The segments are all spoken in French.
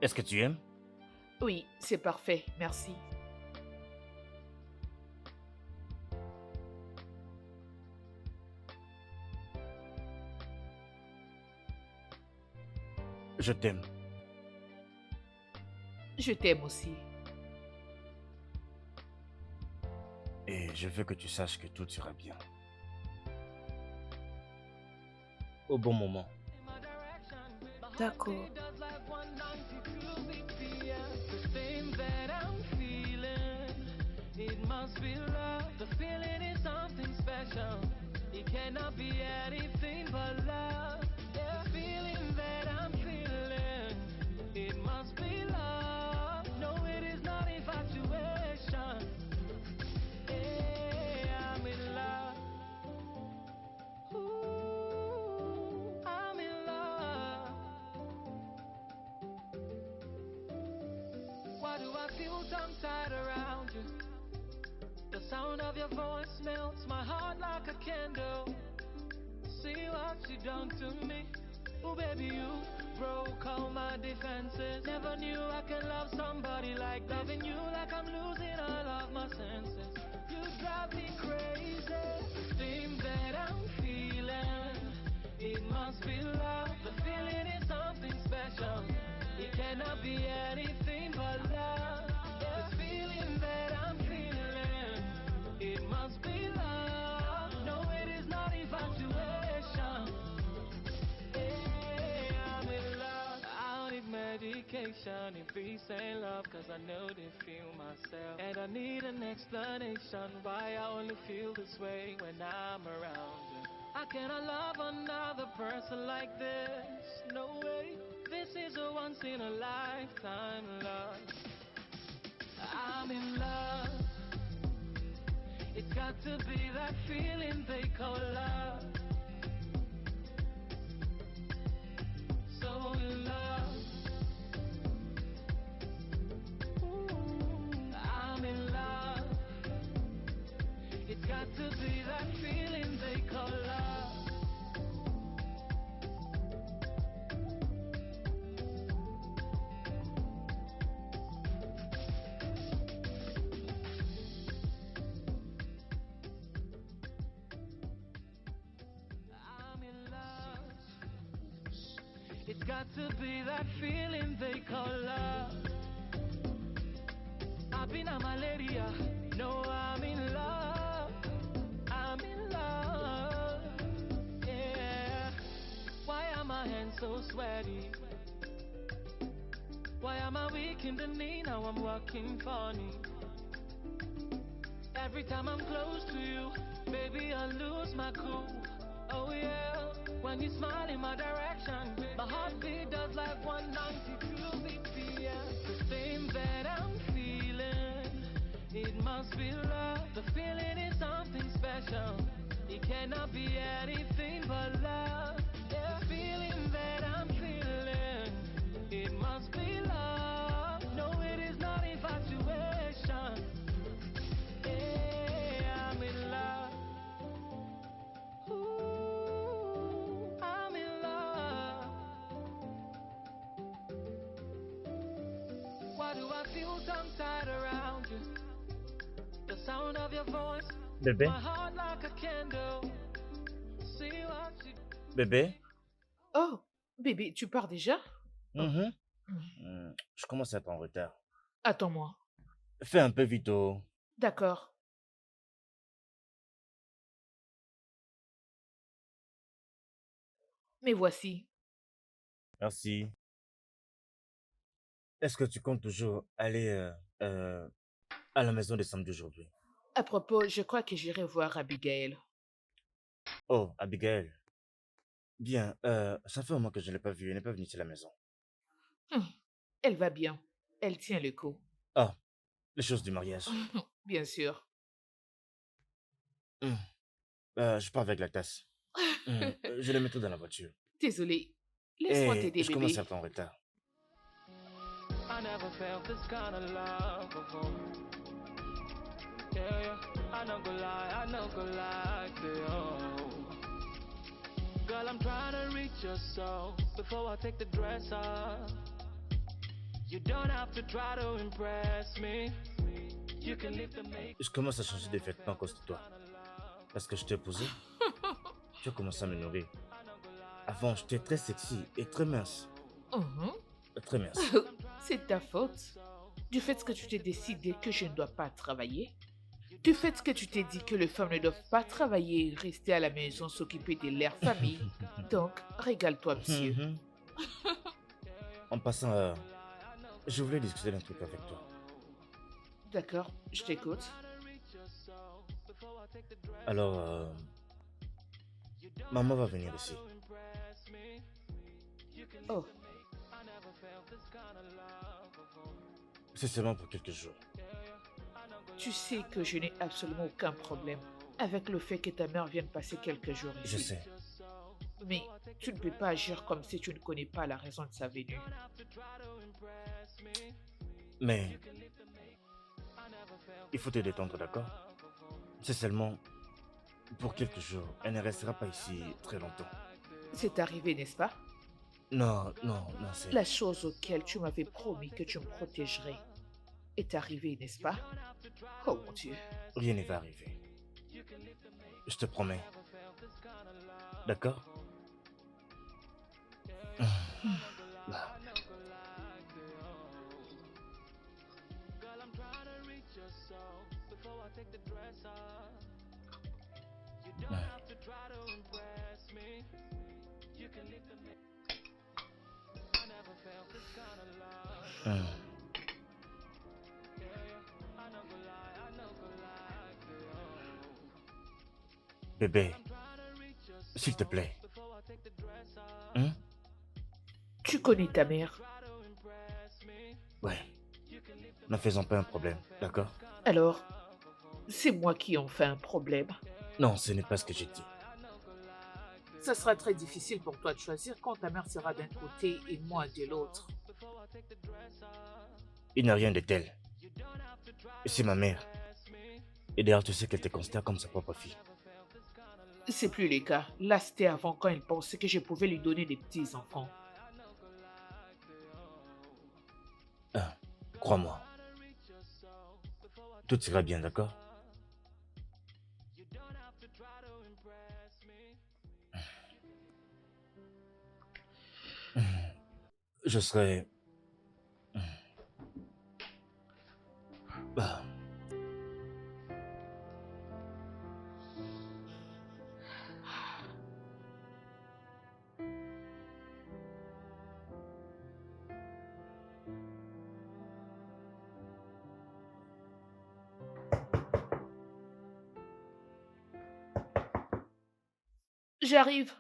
Est-ce que tu aimes? Oui, c'est parfait, merci. Je t'aime. Je t'aime aussi. Et je veux que tu saches que tout ira bien. Au bon moment. D'accord. It must be love. The feeling is something special. It cannot be anything but love. The feeling that I'm feeling. It must be love. No, it is not infatuation. Hey, I'm in love. Ooh, I'm in love. Why do I feel tongue-tied around you? The sound of your voice melts my heart like a candle. See what you done to me. Oh baby, you broke all my defenses. Never knew I can love somebody like loving you, like I'm losing all of my senses. You drive me crazy. The thing that I'm feeling, it must be love. The feeling is something special. It cannot be anything but love. The feeling that I'm feeling, it must be love. No, it is not infatuation. Hey, I'm in love. I don't need medication if we say love, cause I know they feel myself. And I need an explanation why I only feel this way when I'm around you. I cannot love another person like this. No way. This is a once in a lifetime love. I'm in love. It's got to be that feeling they call love. So in love. Ooh, I'm in love. It's got to be that feeling they call love. I'm in love. It's got to be that feeling they call love. I've been a malaria. No, I'm in love. I'm in love. Yeah. Why are my hands so sweaty? Why am I weak in the knee? Now I'm walking funny. Every time I'm close to you, baby, I lose my cool. Oh yeah, when you smile in my direction, my heartbeat does like 192 BPM. The thing that I'm feeling, it must be love. The feeling is something special. It cannot be anything but love. The feeling that I'm feeling, it must be love. No, it is not infatuation. Hey, I'm in love. Ooh, I'm in love. Why do I feel tongue-tied around you? The sound of your voice, Bébé? my heart like a candle. See what you. Bébé? Oh, bébé, tu pars déjà? Oh, Mhm. hmm. Je commence à être en retard. Attends-moi. Fais un peu vite, oh. D'accord. Mais voici. Merci. Est-ce que tu comptes toujours aller euh, à la maison de samedi aujourd'hui? À propos, je crois que j'irai voir Abigail. Oh, Abigail. Bien, ça fait un mois que je ne l'ai pas vue. Elle n'est pas venue ici à la maison. Hmm, Elle va bien. Elle tient le coup. Ah, les choses du mariage. Bien sûr. Hmm. Je pars avec la tasse. Je les mettrai dans la voiture. Désolée. Laisse-moi Et t'aider, je commence à bébé. être en retard. I never felt this kind of love before. Yeah, yeah. I not gonna lie, I not gonna lie to you. Girl, I'm trying to reach your soul before I take the dress off. You don't have to try to impress me. You can leave the make. Je commence à changer de vêtements à cause de toi. Parce que je t'ai épousé, tu as commencé à me nourrir. Avant, j'étais très sexy et très mince. Mhm. Très mince. C'est ta faute. Du fait que tu t'es décidé que je ne dois pas travailler. Du fait que tu t'es dit que les femmes ne doivent pas travailler et rester à la maison s'occuper de leur famille. Donc, régale-toi, monsieur. Mhm. En passant, je voulais discuter d'un truc avec toi. D'accord, je t'écoute. Alors, maman va venir ici. Oh, C'est seulement pour quelques jours. tu sais que je n'ai absolument aucun problème avec le fait que ta mère vienne passer quelques jours Je ici. sais. Mais tu ne peux pas agir comme si tu ne connais pas la raison de sa venue. Mais il faut te détendre, d'accord? C'est seulement pour quelques jours. Elle ne restera pas ici très longtemps. C'est arrivé, n'est-ce pas? Non, non, non, c'est... La chose auquel tu m'avais promis que tu me protégerais est arrivée, n'est-ce pas? Oh mon Dieu. Rien ne va arriver. Je te promets. D'accord? Bah, hum. Bébé, s'il te plaît. Hein? Tu connais ta mère. Ouais. N'en faisons pas un problème, d'accord? Alors, c'est moi qui en fais un problème. Non, ce n'est pas ce que j'ai dit. Ça sera très difficile pour toi de choisir quand ta mère sera d'un côté et moi de l'autre. Il n'y a rien de tel. C'est ma mère. Et d'ailleurs, tu sais qu'elle te considère comme sa propre fille. C'est plus le cas. Là, c'était avant quand elle pensait que je pouvais lui donner des petits-enfants. Ah, crois-moi. Tout ira bien, d'accord? Je serai... Bah, J'arrive.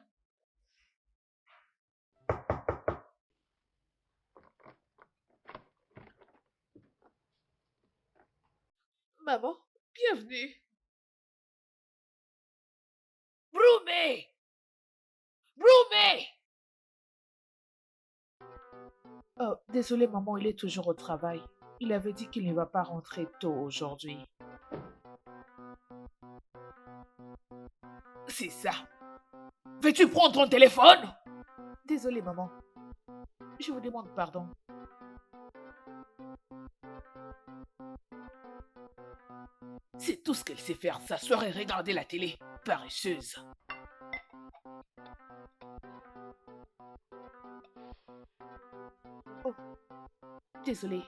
Maman, bienvenue. Broumé! Broumé! Oh, désolé maman, il est toujours au travail. Il avait dit qu'il ne va pas rentrer tôt aujourd'hui. C'est ça. Veux-tu prendre ton téléphone? Désolé maman. Je vous demande pardon. C'est tout ce qu'elle sait faire, s'asseoir et regarder la télé. Paresseuse. Oh, désolé.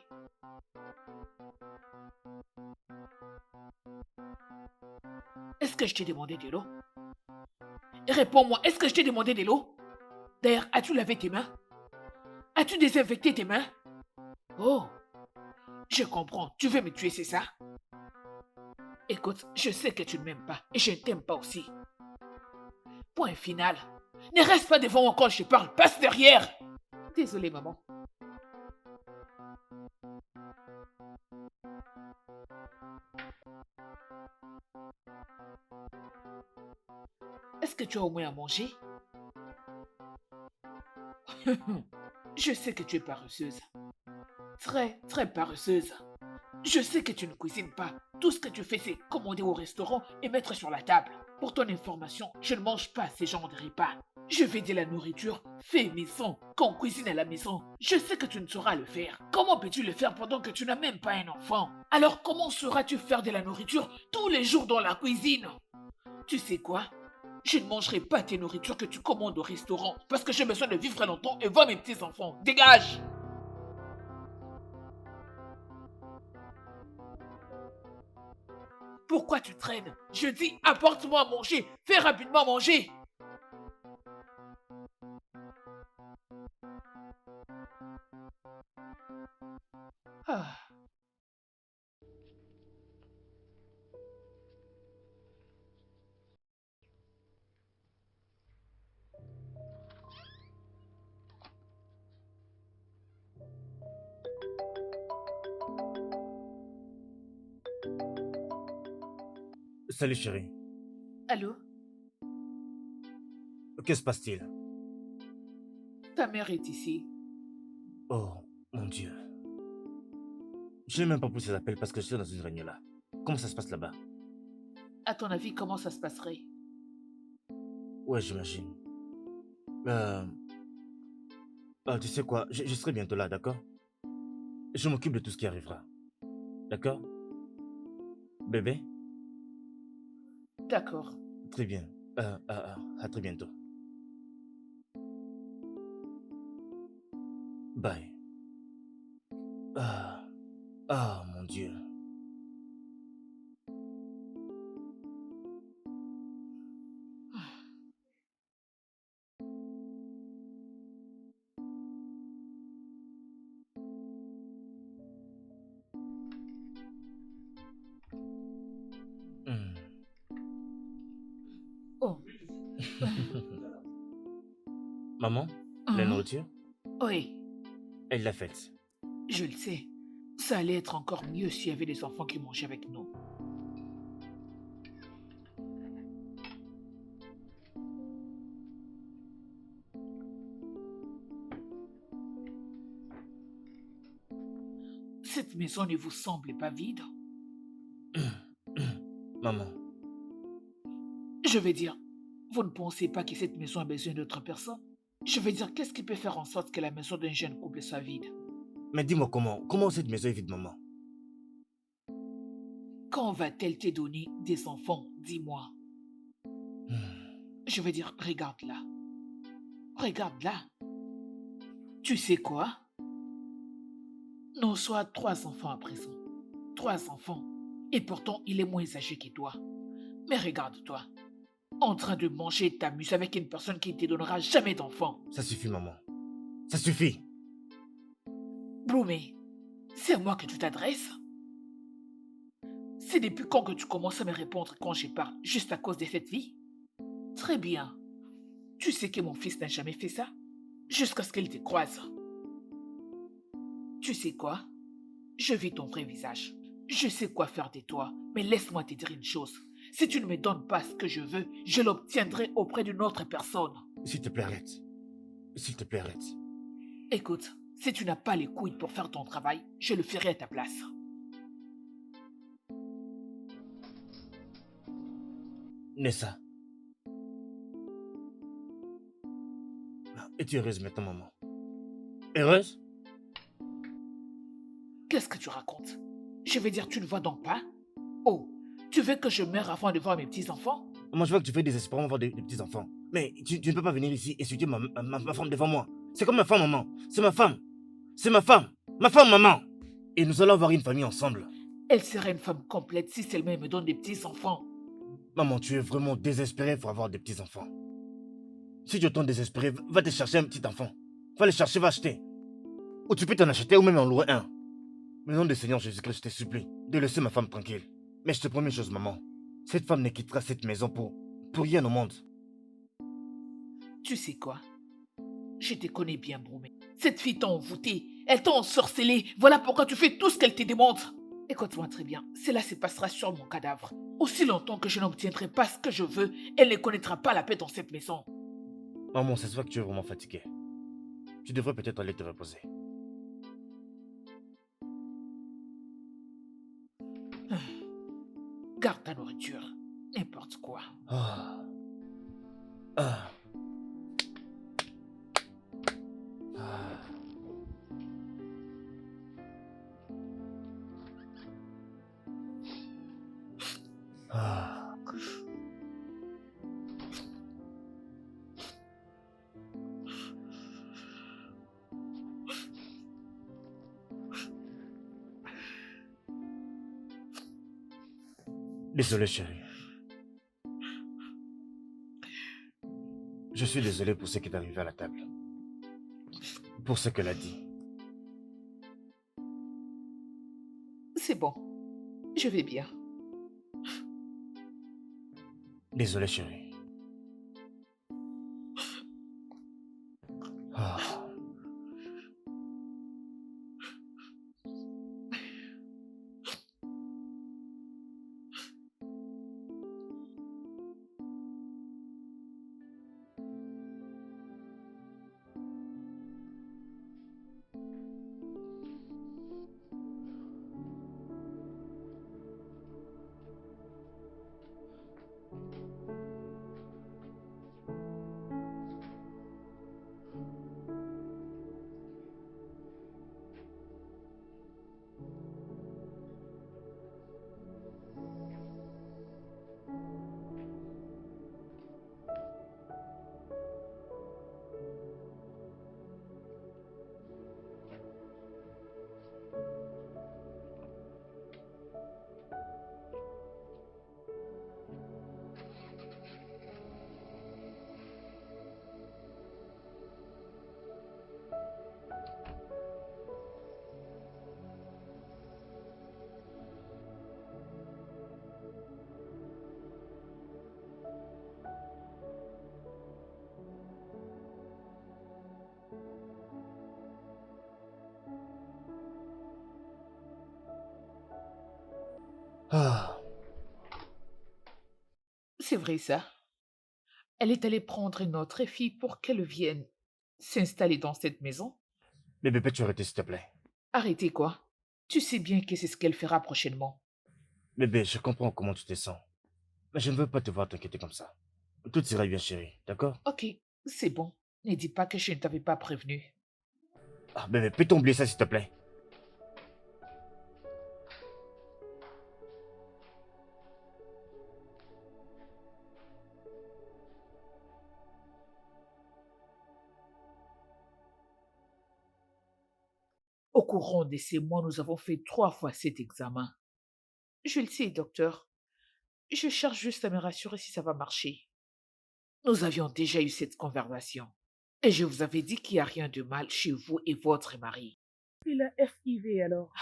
Est-ce que je t'ai demandé de l'eau? Réponds-moi, est-ce que je t'ai demandé de l'eau? D'ailleurs, as-tu lavé tes mains? As-tu désinfecté tes mains? Oh, je comprends, tu veux me tuer, c'est ça? Écoute, je sais que tu ne m'aimes pas et je ne t'aime pas aussi. Point final. Ne reste pas devant moi quand je te parle, passe derrière. Désolée, maman. Est-ce que tu as au moins à manger? Je sais que tu es paresseuse. Très, très paresseuse. Je sais que tu ne cuisines pas. Tout ce que tu fais, c'est commander au restaurant et mettre sur la table. Pour ton information, je ne mange pas ces genres de repas. Je fais de la nourriture fait maison, qu'on cuisine à la maison. Je sais que tu ne sauras le faire. Comment peux-tu le faire pendant que tu n'as même pas un enfant? Alors comment sauras-tu faire de la nourriture tous les jours dans la cuisine? Tu sais quoi? Je ne mangerai pas tes nourritures que tu commandes au restaurant parce que j'ai besoin de vivre longtemps et voir mes petits-enfants. Dégage! Pourquoi tu traînes? Je dis apporte-moi à manger. Fais rapidement manger. Ah. Salut chérie. Allô? Que se passe-t-il? Ta mère est ici. Oh, mon Dieu. Je n'ai même pas pris ces appels parce que je suis dans une réunion là. Comment ça se passe là-bas? À ton avis, comment ça se passerait? Ouais, j'imagine. Tu sais quoi? Je serai bientôt là, d'accord? Je m'occupe de tout ce qui arrivera. D'accord? Bébé? D'accord. Très bien. À très bientôt. Bye. Mon Dieu. Hmm. Oh. Maman, la Hein? nourriture, Oui, elle l'a faite. je le sais. Ça allait être encore mieux s'il y avait des enfants qui mangeaient avec nous. Cette maison ne vous semble pas vide? Maman, Je veux dire, vous ne pensez pas que cette maison a besoin d'autre personne? Je veux dire, qu'est-ce qui peut faire en sorte que la maison d'un jeune couple soit vide? mais dis-moi comment cette maison est vide, maman? Quand va-t-elle te donner des enfants? Dis-moi. Hmm. Je veux dire, regarde là. Regarde là. Tu sais quoi? Nous sommes 3 enfants à présent. 3 enfants. Et pourtant, il est moins âgé que toi. Mais regarde-toi. En train de manger et de t'amuser avec une personne qui ne te donnera jamais d'enfants. Ça suffit, maman. Ça suffit. Bloomé, c'est à moi que tu t'adresses? C'est depuis quand que tu commences à me répondre quand je parle, juste à cause de cette vie? Très bien. Tu sais que mon fils n'a jamais fait ça, jusqu'à ce qu'il te croise. Tu sais quoi? Je vis ton vrai visage. Je sais quoi faire de toi, mais laisse-moi te dire une chose. Si tu ne me donnes pas ce que je veux, je l'obtiendrai auprès d'une autre personne. S'il te plaît, arrête. S'il te plaît, arrête. Écoute, si tu n'as pas les couilles pour faire ton travail, je le ferai à ta place. Nessa. Es-tu heureuse maintenant, maman? Heureuse? Qu'est-ce que tu racontes? Je veux dire, tu ne vois donc pas? Oh, tu veux que je meure avant de voir mes petits-enfants? Moi, je vois que tu fais désespérément voir des petits-enfants. Mais tu ne peux pas venir ici et insulter ma femme devant moi. C'est comme ma femme, maman. C'est ma femme. C'est ma femme. Ma femme, maman. Et nous allons avoir une famille ensemble. Elle serait une femme complète si seulement elle me donne des petits-enfants. Maman, tu es vraiment désespérée pour avoir des petits-enfants. Si tu es autant désespérée, va te chercher un petit enfant. Va le chercher, va acheter. Ou tu peux t'en acheter ou même en louer un. Mais au nom du Seigneur Jésus-Christ, je te supplie de laisser ma femme tranquille. Mais je te promets une chose, maman. Cette femme ne quittera cette maison pour rien au monde. Tu sais quoi? Je te connais bien, Bromé. Cette fille t'a envoûté, elle t'a ensorcelé. Voilà pourquoi tu fais tout ce qu'elle te demande. Écoute-moi très bien, cela se passera sur mon cadavre. Aussi longtemps que je n'obtiendrai pas ce que je veux, elle ne connaîtra pas la paix dans cette maison. Maman, ça se voit que tu es vraiment fatiguée. Tu devrais peut-être aller te reposer. Garde ta nourriture. N'importe quoi. Oh. Désolé, chérie. Je suis désolé pour ce qui est arrivé à la table. Pour ce qu'elle a dit. C'est bon. Je vais bien. Désolé, chérie. Ah. Ah. C'est vrai ça. Elle est allée prendre une autre fille pour qu'elle vienne s'installer dans cette maison. Bébé, peux-tu arrêter, s'il te plaît? Arrêtez quoi? Tu sais bien que c'est ce qu'elle fera prochainement. Bébé, je comprends comment tu te sens. Mais je ne veux pas te voir t'inquiéter comme ça. Tout ira bien, chérie. D'accord? Ok, c'est bon. Ne dis pas que je ne t'avais pas prévenu. Ah, bébé, peux-tu oublier ça, s'il te plaît? Au courant de ces mois, nous avons fait 3 fois cet examen. Je le sais, docteur. Je cherche juste à me rassurer si ça va marcher. Nous avions déjà eu cette conversation. Et je vous avais dit qu'il n'y a rien de mal chez vous et votre mari. Et la FIV alors?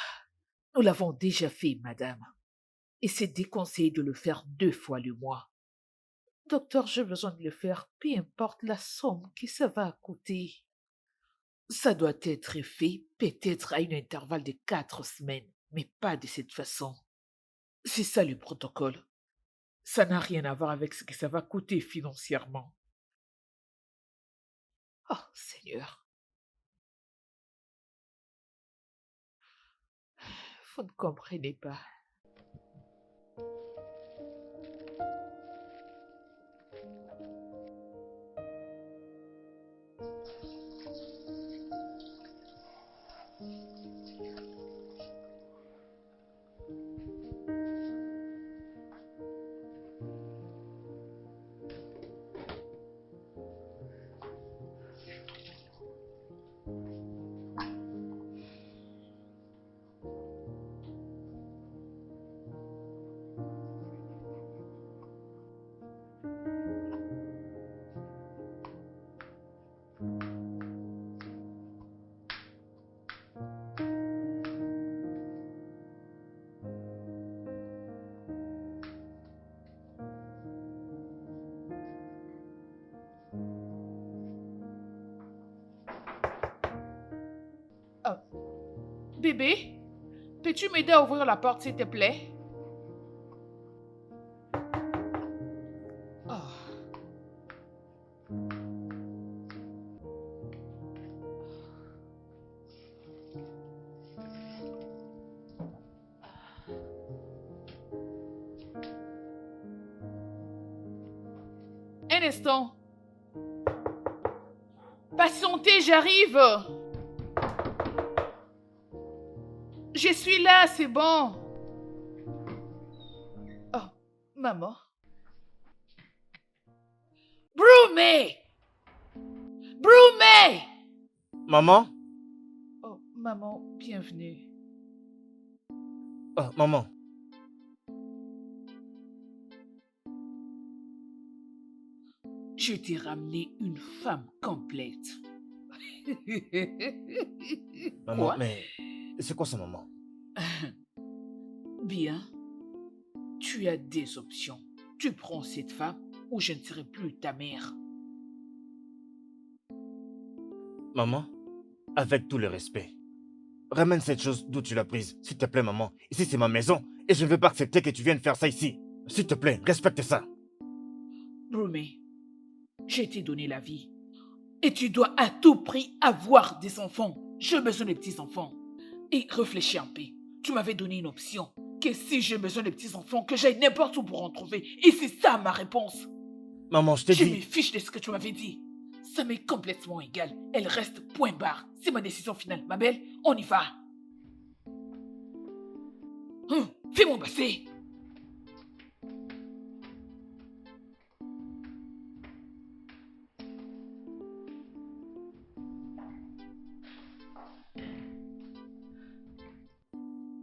Nous l'avons déjà fait, madame. Et c'est déconseillé de le faire 2 fois le mois. Docteur, j'ai besoin de le faire, peu importe la somme que ça va coûter. Ça doit être fait peut-être à un intervalle de 4 semaines, mais pas de cette façon. C'est ça le protocole. Ça n'a rien à voir avec ce que ça va coûter financièrement. Oh, Seigneur, vous ne comprenez pas. Oh, bébé, peux-tu m'aider à ouvrir la porte, s'il te plaît? Oh. Un instant. Patientez, j'arrive. Je suis là, c'est bon. Oh, maman. Brumé! Brumé! Maman? Oh, maman, bienvenue. Ah, maman. Je t'ai ramené une femme complète. Maman, Quoi? mais c'est quoi ça, maman? Bien, tu as des options. Tu prends cette femme ou je ne serai plus ta mère. Maman, avec tout le respect, ramène cette chose d'où tu l'as prise. S'il te plaît, maman. Ici, c'est ma maison et je ne veux pas accepter que tu viennes faire ça ici. S'il te plaît, respecte ça. Brumé, je t'ai donné la vie. Et tu dois à tout prix avoir des enfants. J'ai besoin de petits-enfants. Et réfléchis un peu. Tu m'avais donné une option. Que si j'ai besoin de petits-enfants, que j'aille n'importe où pour en trouver. Et c'est ça ma réponse. Maman, je t'ai Je me dit... fiche de ce que tu m'avais dit. Ça m'est complètement égal. Elle reste point barre. C'est ma décision finale. Ma belle, on y va. Fais-moi passer.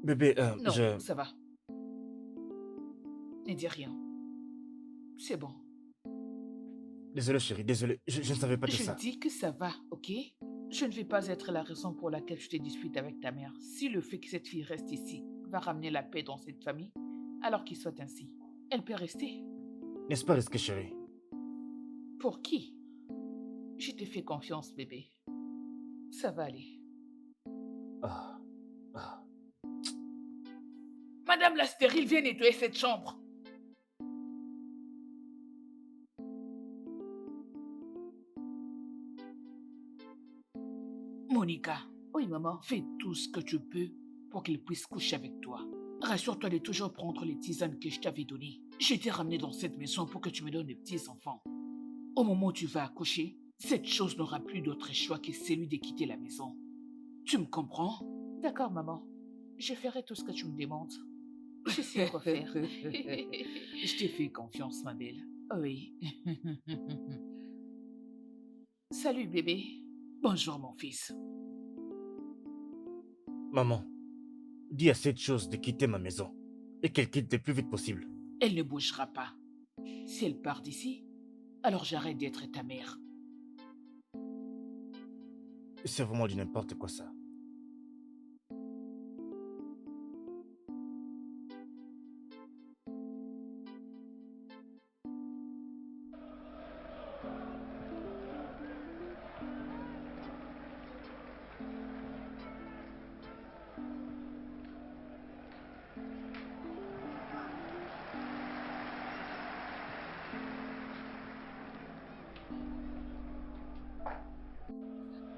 Bébé, Non, ça va. Ne dis rien. C'est bon. Désolé, chérie, désolé. Je ne savais pas tout Je ça. dis que ça va, ok? Je ne vais pas être la raison pour laquelle je te dispute avec ta mère. Si le fait que cette fille reste ici va ramener la paix dans cette famille, alors qu'il soit ainsi. Elle peut rester. N'est-ce pas risqué, chérie? Pour qui? Je te fais confiance, bébé. Ça va aller. Ah, ah. Madame la stérile, viens nettoyer cette chambre. Monica, Oui, maman. fais tout ce que tu peux pour qu'il puisse coucher avec toi. Rassure-toi de toujours prendre les tisanes que je t'avais données. Je t'ai ramené dans cette maison pour que tu me donnes des petits-enfants. Au moment où tu vas accoucher, cette chose n'aura plus d'autre choix que celui de quitter la maison. Tu me comprends? D'accord, maman. Je ferai tout ce que tu me demandes. Je sais quoi faire. Je t'ai fait confiance, ma belle. Oui. Salut, bébé. Bonjour, mon fils. Maman, dis à cette chose de quitter ma maison et qu'elle quitte le plus vite possible. Elle ne bougera pas. Si elle part d'ici, alors j'arrête d'être ta mère. C'est vraiment du n'importe quoi ça.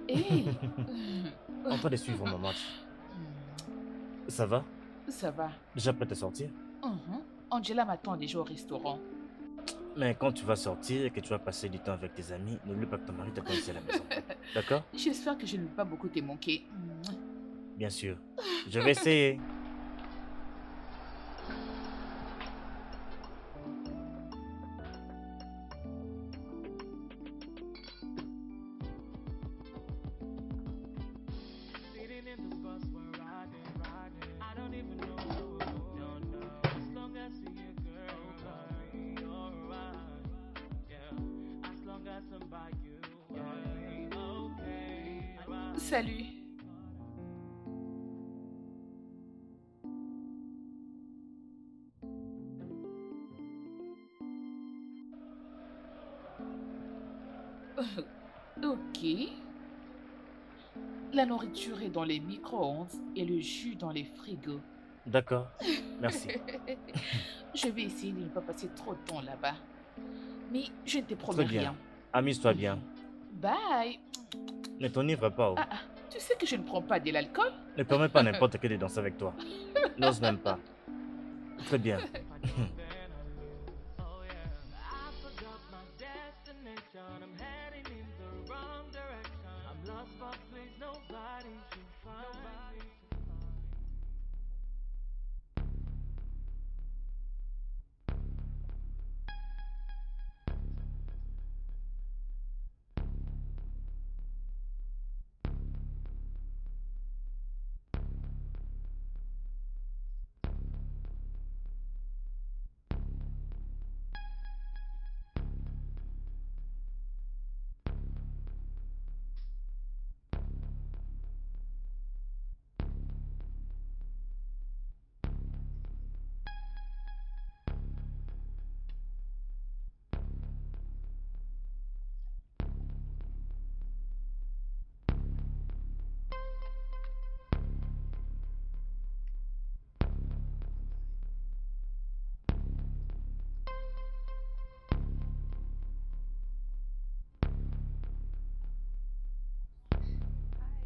Hé! En train de suivre mon match. Ça va? Ça va. Déjà prête à sortir? Angela m'attend déjà au restaurant. Mais quand tu vas sortir et que tu vas passer du temps avec tes amis, n'oublie pas que ton mari t'attend ici à la maison. D'accord? J'espère que je ne vais pas beaucoup te manquer. Bien sûr. Je vais essayer. Sitting in the bus, we're riding. I don't even know. No, no. As long as see a girl, I'll be alright. Yeah. As long as I'm by you, I'll be okay. Right. Salut. Ok. La nourriture est dans les micro-ondes et le jus dans les frigos. D'accord. Merci. Je vais essayer de ne pas passer trop de temps là-bas. Mais je ne te promets Très bien. rien. Amuse-toi bien. Bye. Ne t'enivre pas. Oh. Tu sais que je ne prends pas de l'alcool? Ne permets pas à n'importe qui de danser avec toi. N'ose même pas. Très bien. Oh yeah. I forgot my destination. I'm heading in the wrong direction. I'm lost, but please nobody should find me.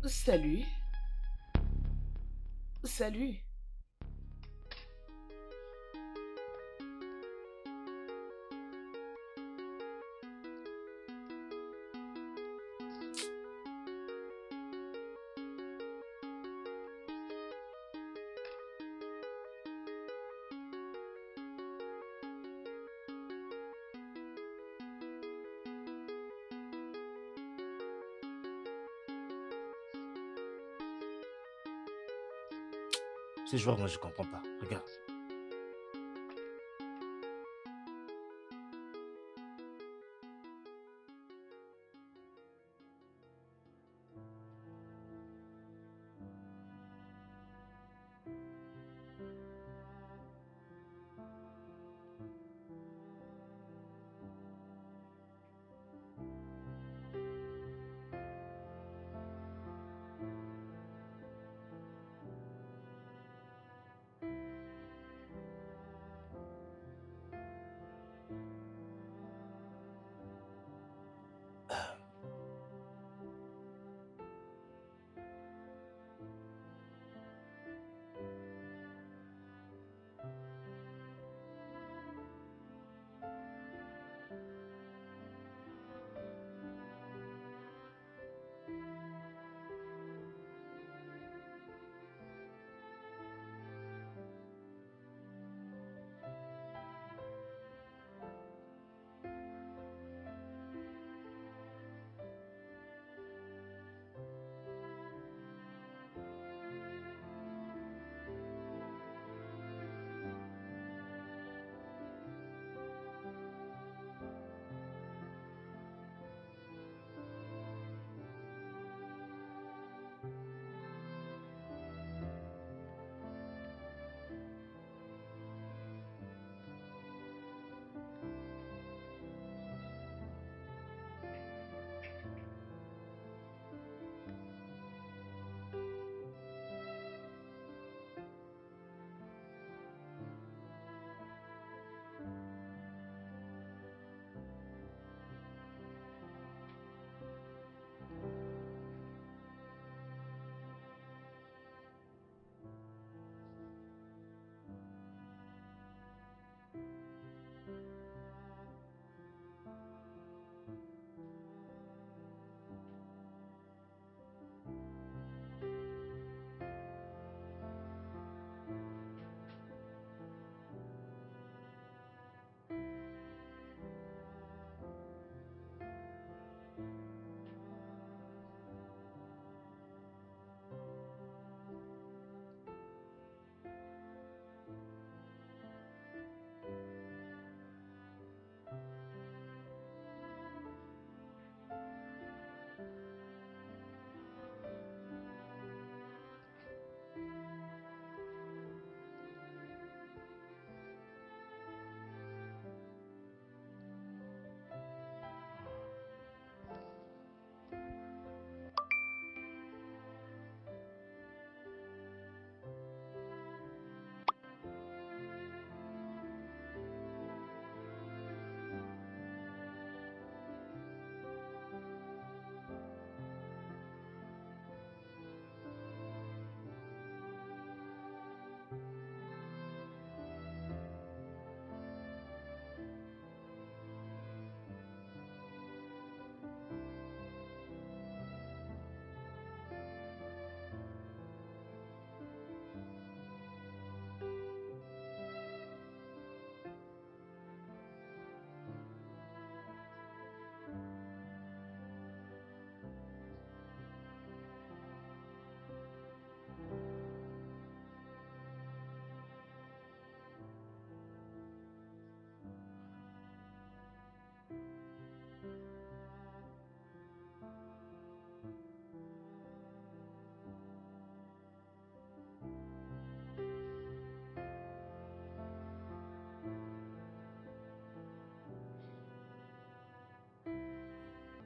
Salut. Salut. Ces joueurs, moi, je comprends pas. Regarde.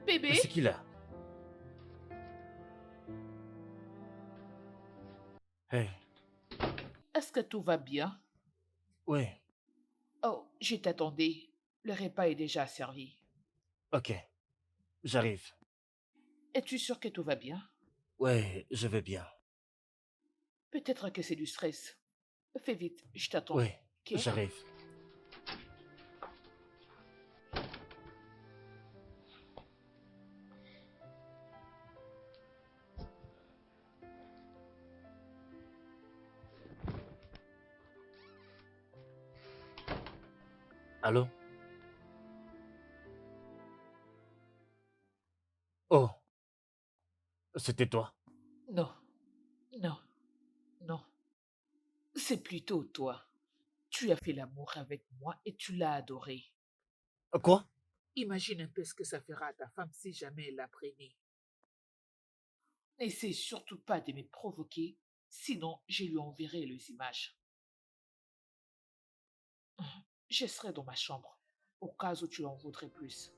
Mais Bébé, c'est qui là? Hey, est-ce que tout va bien? ouais, Oh, je t'attendais. Le repas est déjà servi. ok, j'arrive. Es-tu sûr que tout va bien? Ouais, je vais bien. Peut-être que c'est du stress. Fais vite, je t'attends. Ouais, Ok? j'arrive. Allô? Oh, c'était toi. Non, non, non. C'est plutôt toi. Tu as fait l'amour avec moi et tu l'as adoré. Quoi? Imagine un peu ce que ça fera à ta femme si jamais elle l'apprenait. N'essaie surtout pas de me provoquer, sinon je lui enverrai les images. Je serai dans ma chambre, au cas où tu en voudrais plus.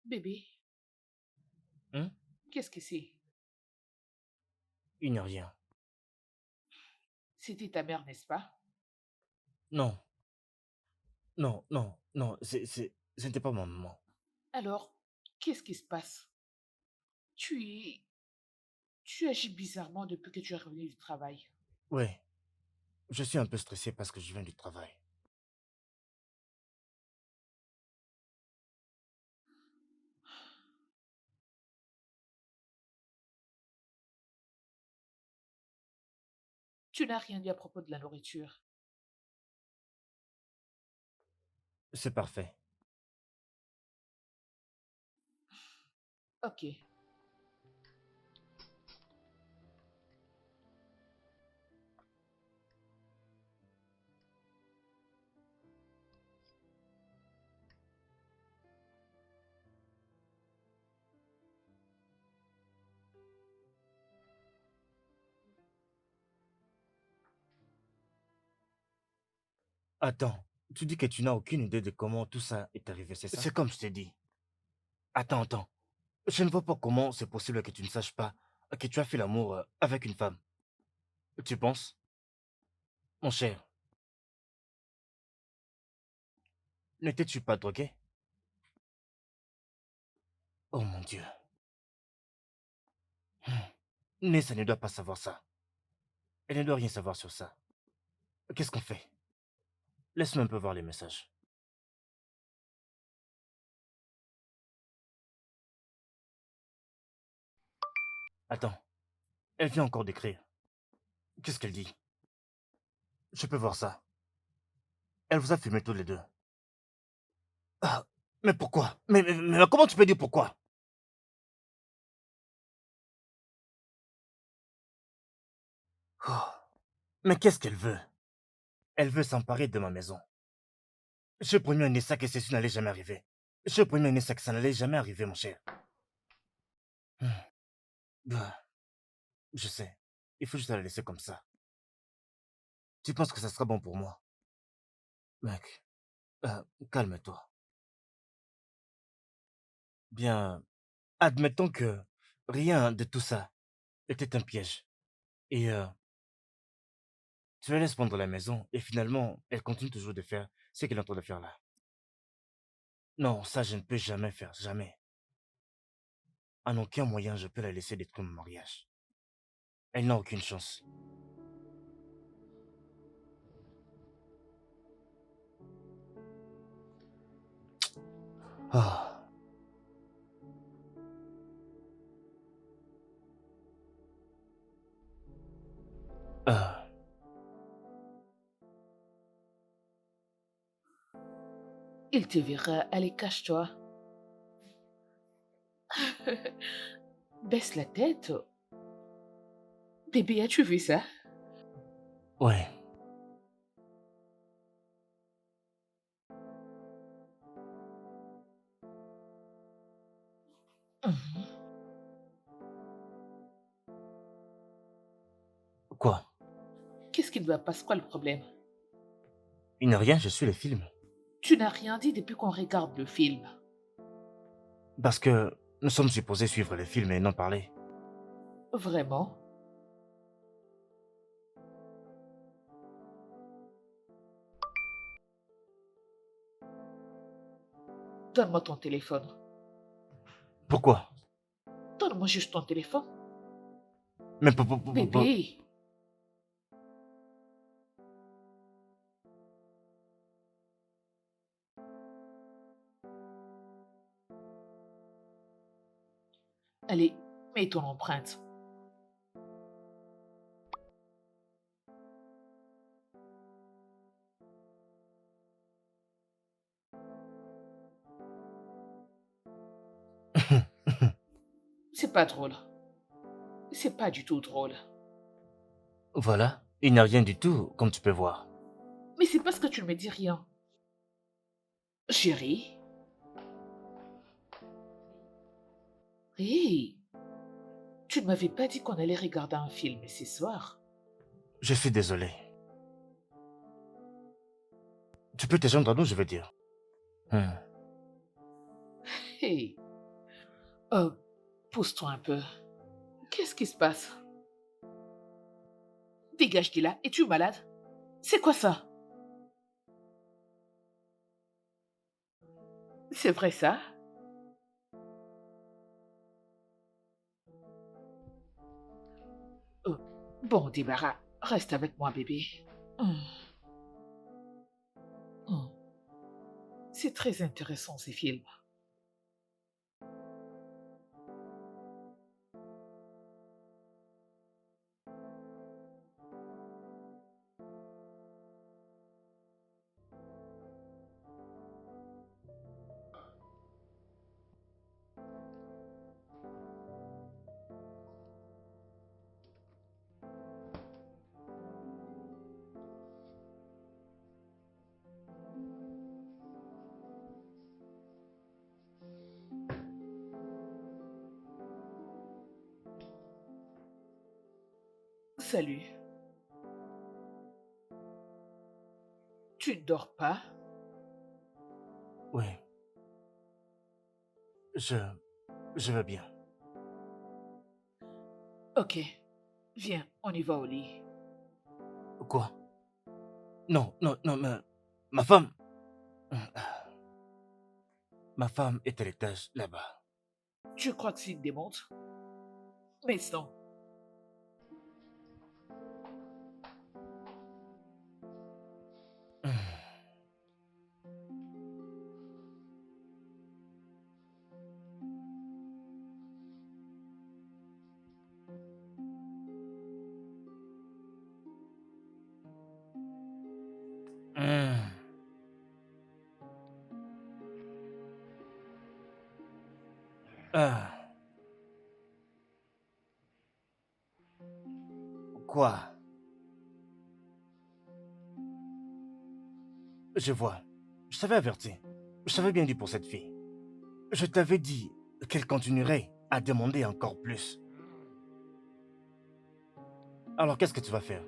Bébé, Hein? qu'est-ce que c'est? Il n'y a rien. C'était ta mère, n'est-ce pas? Non, non, non, non, ce n'était pas ma maman. Alors, qu'est-ce qui se passe? Tu, tu agis bizarrement depuis que tu es revenu du travail. Ouais, je suis un peu stressé parce que je viens du travail. Tu n'as rien dit à propos de la nourriture. C'est parfait. Ok. Attends, tu dis que tu n'as aucune idée de comment tout ça est arrivé, c'est ça? C'est comme je t'ai dit. Attends. Je ne vois pas comment c'est possible que tu ne saches pas que tu as fait l'amour avec une femme. Tu penses? Mon cher, n'étais-tu pas drogué? Oh mon Dieu. Nessa ne doit pas savoir ça. Elle ne doit rien savoir sur ça. Qu'est-ce qu'on fait? Laisse-moi un peu voir les messages. Attends, elle vient encore d'écrire. Qu'est-ce qu'elle dit? Je peux voir ça. Elle vous a filmé tous les deux. Ah, mais pourquoi? Mais comment tu peux dire pourquoi? Oh, mais qu'est-ce qu'elle veut? Elle veut s'emparer de ma maison. Je promets à Nessa que ceci n'allait jamais arriver. Je promets à Nessa que ça n'allait jamais arriver, mon cher. Hmm. Ah, je sais. Il faut juste la laisser comme ça. Tu penses que ça sera bon pour moi? Mec, calme-toi. Bien, admettons que rien de tout ça était un piège. Et tu la laisses prendre la maison et finalement, elle continue toujours de faire ce qu'elle est en train de faire là. Non, ça je ne peux jamais faire, jamais. En aucun moyen je peux la laisser détruire mon mariage. Elle n'a aucune chance. Ah, ah. Il te verra. Allez, cache-toi. Baisse la tête. Bébé, as-tu vu ça? Ouais. Mhm. Quoi? Qu'est-ce qui ne va pas? C'est quoi le problème? Il n'y a rien, je suis le film. Tu n'as rien dit depuis qu'on regarde le film. Parce que nous sommes supposés suivre le film et non parler. Vraiment? Donne-moi ton téléphone. Pourquoi? Donne-moi juste ton téléphone. Mais Bébé, allez, mets ton empreinte. C'est pas drôle. C'est pas du tout drôle. Voilà, il n'y a rien du tout, comme tu peux voir. Mais c'est parce que tu ne me dis rien. Chérie? Hé, tu ne m'avais pas dit qu'on allait regarder un film ce soir. Je suis désolé. Tu peux te joindre à nous, je veux dire. Hé, pousse-toi un peu. Qu'est-ce qui se passe? Dégage de là, es-tu malade? C'est quoi ça? C'est vrai ça? Euh, bon, débarras, reste avec moi, bébé. Hum, hum. C'est très intéressant ces films. Salut. Tu ne dors pas? Oui, je... je vais bien. Ok, viens, on y va au lit. Quoi? Non, non, non, mais... Ma femme... Ma femme est à l'étage, là-bas. Tu crois que c'est une démontre? Mais non. Ah, quoi? Je vois. Je t'avais averti. Je t'avais bien dit pour cette fille. Je t'avais dit qu'elle continuerait à demander encore plus. Alors qu'est-ce que tu vas faire?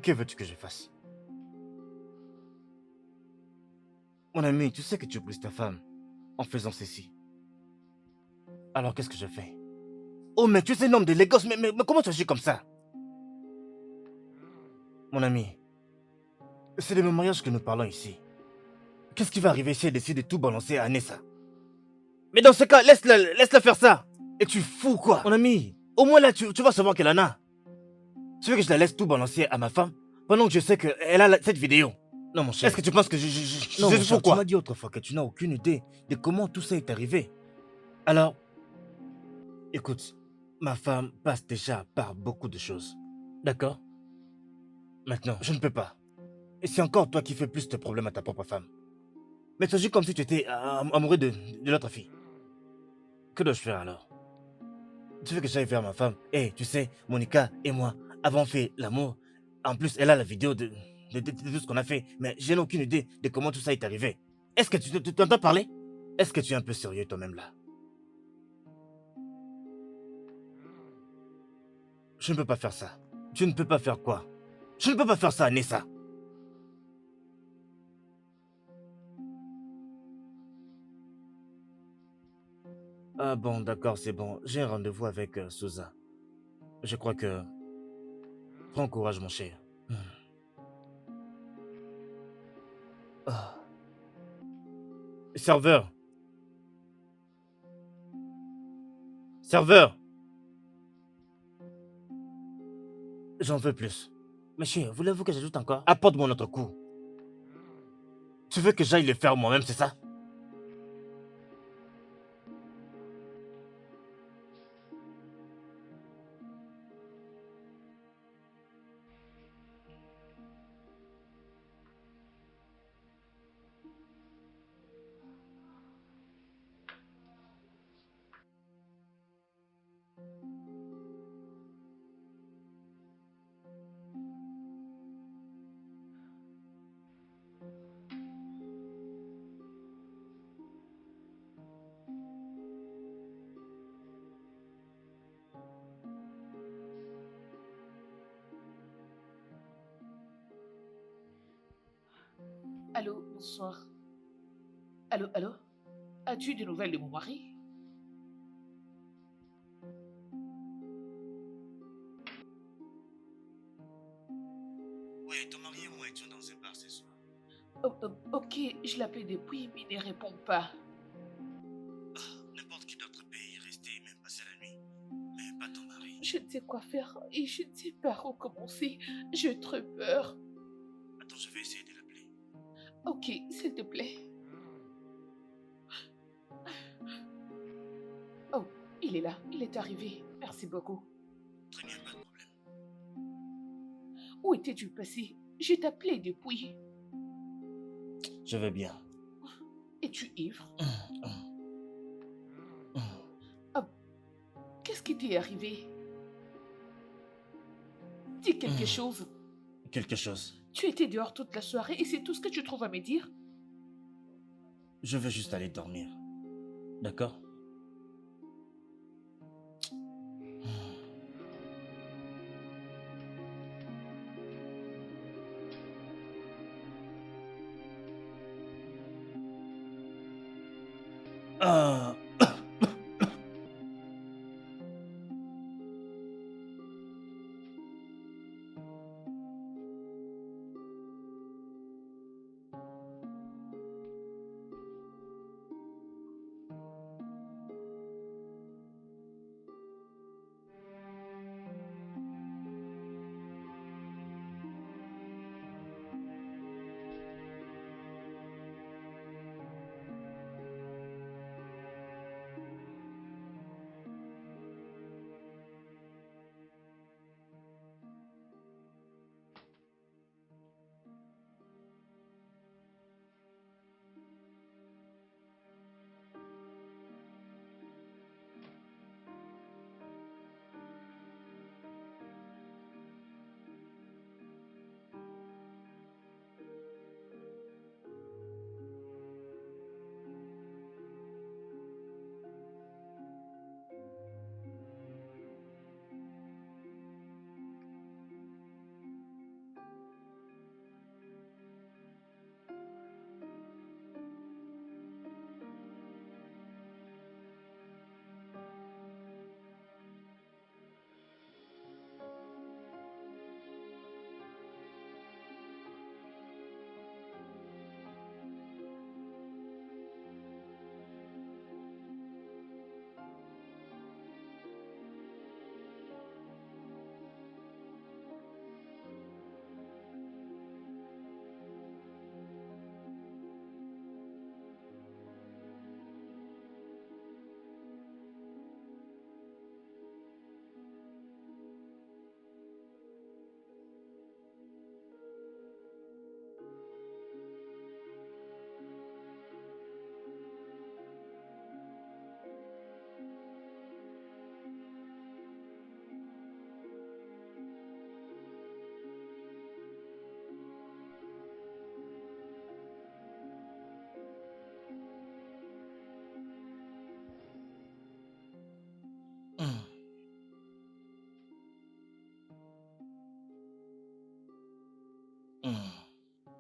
Que veux-tu que je fasse? Mon ami, tu sais que tu brises ta femme en faisant ceci. Alors qu'est-ce que je fais? Oh, mais tu es un homme de Lagos, mais comment tu agis comme ça? Mon ami, c'est de mon mariage que nous parlons ici. Qu'est-ce qui va arriver si elle décide de tout balancer à Anessa? Mais dans ce cas, laisse-la faire ça. Et tu fous quoi? Mon ami, au moins là, tu vas savoir qu'elle en a. Tu veux que je la laisse tout balancer à ma femme pendant que je sais qu'elle a cette vidéo? Non, mon cher. Est-ce que tu penses que Non, mon je cher, fous quoi? tu m'as dit autrefois que tu n'as aucune idée de comment tout ça est arrivé. Alors, écoute, ma femme passe déjà par beaucoup de choses. D'accord? Maintenant, je ne peux pas. Et c'est encore toi qui fais plus de problèmes à ta propre femme. Mais tu agis comme si tu étais amoureux de l'autre fille. Que dois-je faire alors? Tu veux que j'aille vers ma femme? Eh, tu sais, Monica et moi avons fait l'amour En plus, elle a la vidéo de tout ce qu'on a fait. Mais je n'ai aucune idée de comment tout ça est arrivé. Est-ce que tu t'entends parler? Est-ce que tu es un peu sérieux toi-même là? Je ne peux pas faire ça. Tu ne peux pas faire quoi? Je ne peux pas faire ça, Nessa. Ah bon, d'accord, c'est bon. J'ai un rendez-vous avec Souza. Je crois que... Prends courage, mon cher. Ah. Serveur! Serveur! J'en veux plus. Monsieur, voulez-vous que j'ajoute encore? Apporte-moi notre coup. Tu veux que j'aille le faire moi-même, c'est ça? Allô, bonsoir. Allô, allô? As-tu des nouvelles de mon mari? Oui, ton mari et moi étions dans un bar ce soir. Ok, je l'appelle depuis, mais il ne répond pas. N'importe qui d'autre peut y rester et même passer la nuit. Mais pas ton mari. Je ne sais quoi faire et je ne sais pas où commencer. J'ai très peur. Attends, je vais essayer de l'appeler. Ok, s'il te plaît. Oh, il est là, il est arrivé. Merci beaucoup. Très bien, pas de problème. Où étais-tu passé? Je t'appelais depuis. Je vais bien. Es-tu ivre? Qu'est-ce qui t'est arrivé? Dis quelque chose. Quelque chose. Tu étais dehors toute la soirée et c'est tout ce que tu trouves à me dire? Je veux juste aller dormir. D'accord? Ah.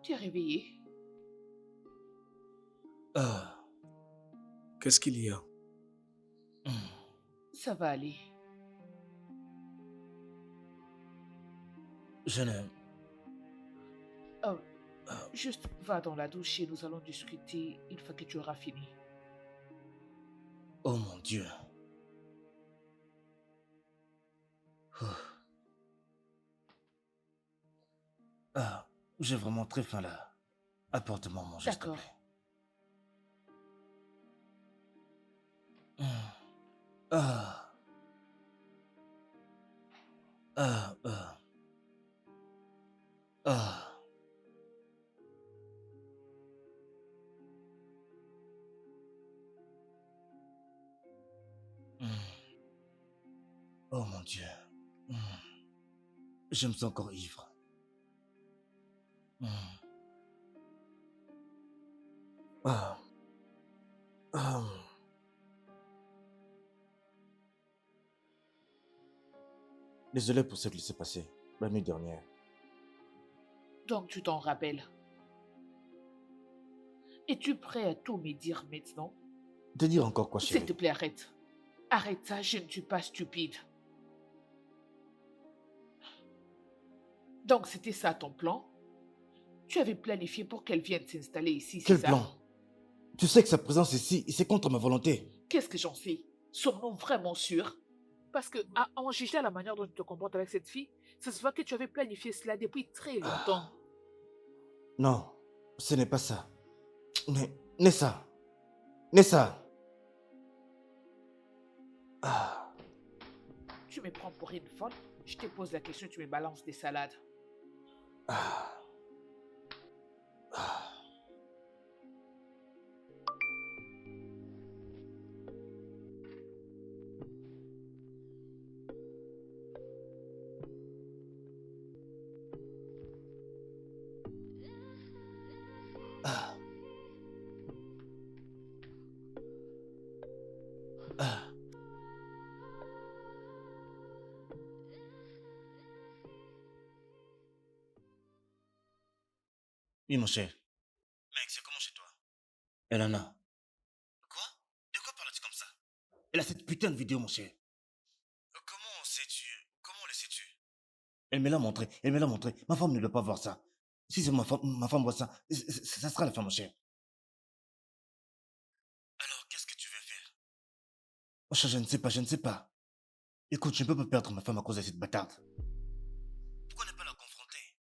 Tu es réveillé? Ah, qu'est-ce qu'il y a? Ça va aller. Je n'aime. Oh, juste va dans la douche et nous allons discuter une fois que tu auras fini. Oh mon Dieu. Ah, j'ai vraiment très faim là. Apporte-moi à manger, s'il te D'accord. plaît. Ah, ah, ah, ah. Oh mon Dieu. Je me sens encore ivre. Ah, ah. Désolé pour ce qui s'est passé la nuit dernière. Donc tu t'en rappelles. Es-tu prêt à tout me dire maintenant? De dire encore quoi, S'il te chérie? plaît, arrête. Arrête ça, je ne suis pas stupide. Donc c'était ça ton plan? Tu avais planifié pour qu'elle vienne s'installer ici, c'est Quel ça? plan? Tu sais que sa présence ici, c'est contre ma volonté. Qu'est-ce que j'en sais? Sommes-nous vraiment sûrs? Parce que, à en juger à la manière dont tu te comportes avec cette fille, ça se voit que tu avais planifié cela depuis très longtemps. Non, ce n'est pas ça. Mais, Nessa. Nessa. Ah, Tu me prends pour une folle? Je te pose la question, tu me balances des salades. ah, ah. Ah. Ah. Oui, mon cher. Mec, c'est comment chez toi? Elana. Quoi? De quoi parles-tu comme ça? Elle a cette putain de vidéo, mon cher. Comment sais-tu? Comment le sais-tu? Elle me l'a montré. Elle me l'a montré. Ma femme ne doit pas voir ça. Si c'est ma femme voit ça, ça sera la fin, mon cher. Alors, qu'est-ce que tu veux faire? Oh, cher, je ne sais pas, je ne sais pas. Écoute, je ne peux pas perdre ma femme à cause de cette bâtarde. Pourquoi ne pas la confronter?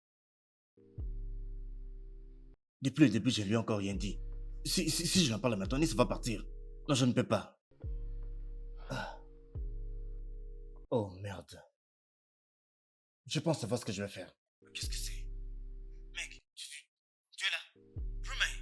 Depuis le début, je ne lui ai encore rien dit. Si je n'en parle maintenant, ça va partir. Non, je ne peux pas. Ah. Oh merde. Je pense savoir ce que je vais faire. Qu'est-ce que c'est? Mec, tu es là? Romain.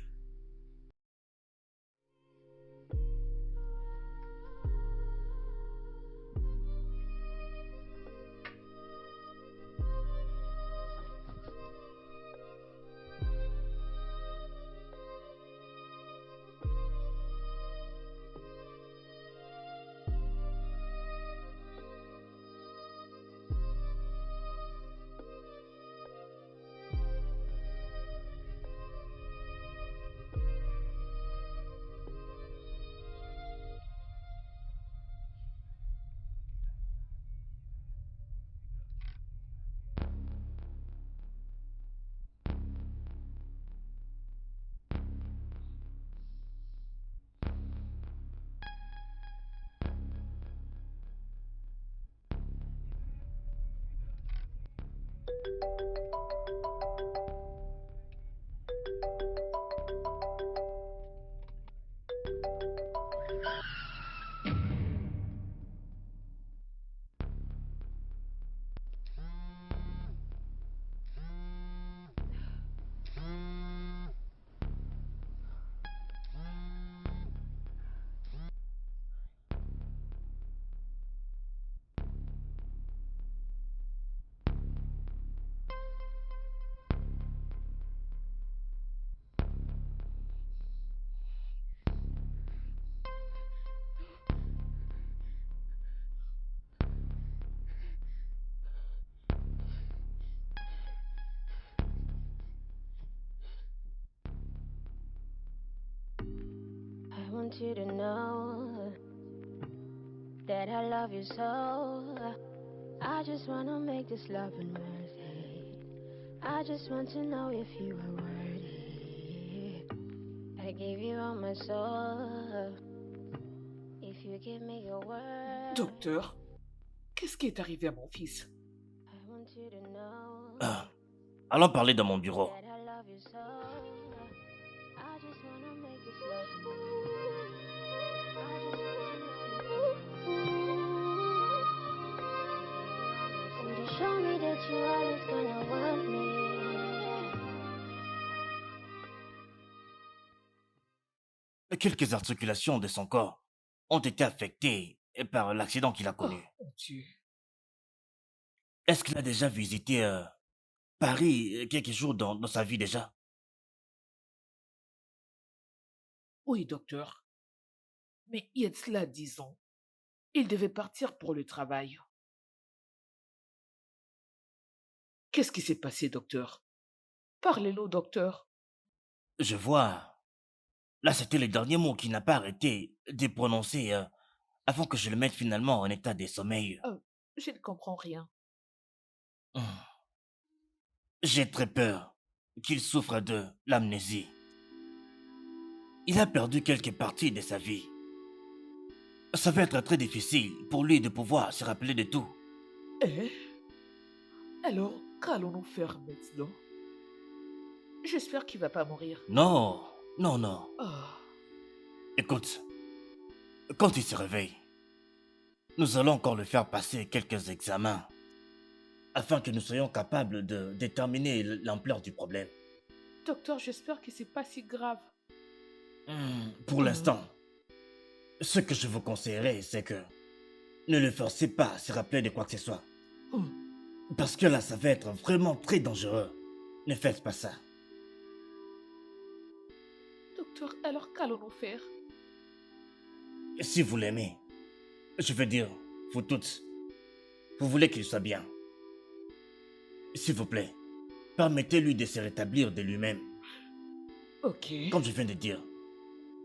want you to know that I love you so. I just wanna make this loving worth it. I just want to know if you are worthy. I give you all my soul. If you give me your word, Docteur, qu'est-ce qui est arrivé à mon fils? I want you to know Ah, allons parler dans mon bureau. that I love you so. I just wanna make this loving worth it. I just want to know if you are worthy. Would you show me that you always gonna want me? Quelques articulations de son corps ont été affectées par l'accident qu'il a Oh, connu. mon Dieu. Est-ce qu'il a déjà visité Paris quelques jours dans sa vie déjà? Oui, docteur. Mais il y a de cela 10 ans. Il devait partir pour le travail. Qu'est-ce qui s'est passé, docteur? Parlez-le, docteur. Je vois. Là, c'était le dernier mot qu'il n'a pas arrêté de prononcer avant que je le mette finalement en état de sommeil. Je ne comprends rien. Hum. J'ai très peur qu'il souffre de l'amnésie. Il a perdu quelques parties de sa vie. Ça va être très difficile pour lui de pouvoir se rappeler de tout. Eh? Alors, qu'allons-nous faire maintenant? J'espère qu'il va pas mourir. Non, non, non. Ah, Écoute, quand il se réveille, nous allons encore le faire passer quelques examens afin que nous soyons capables de déterminer l'ampleur du problème. docteur, j'espère que c'est pas si grave. Pour l'instant, ce que je vous conseillerais, c'est que ne le forcez pas à se rappeler de quoi que ce soit. Hum. Parce que là, ça va être vraiment très dangereux. Ne faites pas ça. Docteur, alors qu'allons-nous faire? Si vous l'aimez, je veux dire, vous toutes, vous voulez qu'il soit bien. S'il vous plaît, permettez-lui de se rétablir de lui-même. Ok. Comme je viens de dire,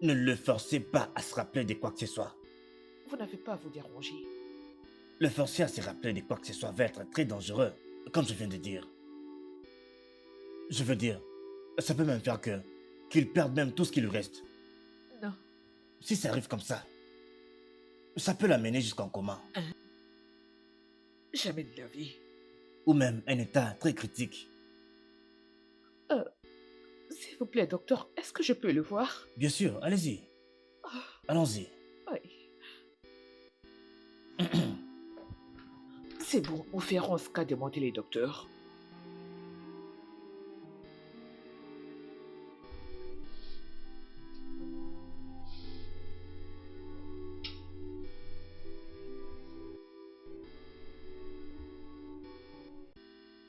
ne le forcez pas à se rappeler de quoi que ce soit. Vous n'avez pas à vous déranger. Le forcer à se rappeler de quoi que ce soit va être très dangereux, comme je viens de dire. Je veux dire, ça peut même faire qu'il perde même tout ce qui lui reste. Non. Si ça arrive comme ça peut l'amener jusqu'en coma, Jamais de la vie. ou même un état très critique. S'il vous plaît, docteur, est-ce que je peux le voir? Bien sûr, allez-y. Ah, Allons-y. oui. C'est bon, nous ferons ce qu'a demandé les docteurs.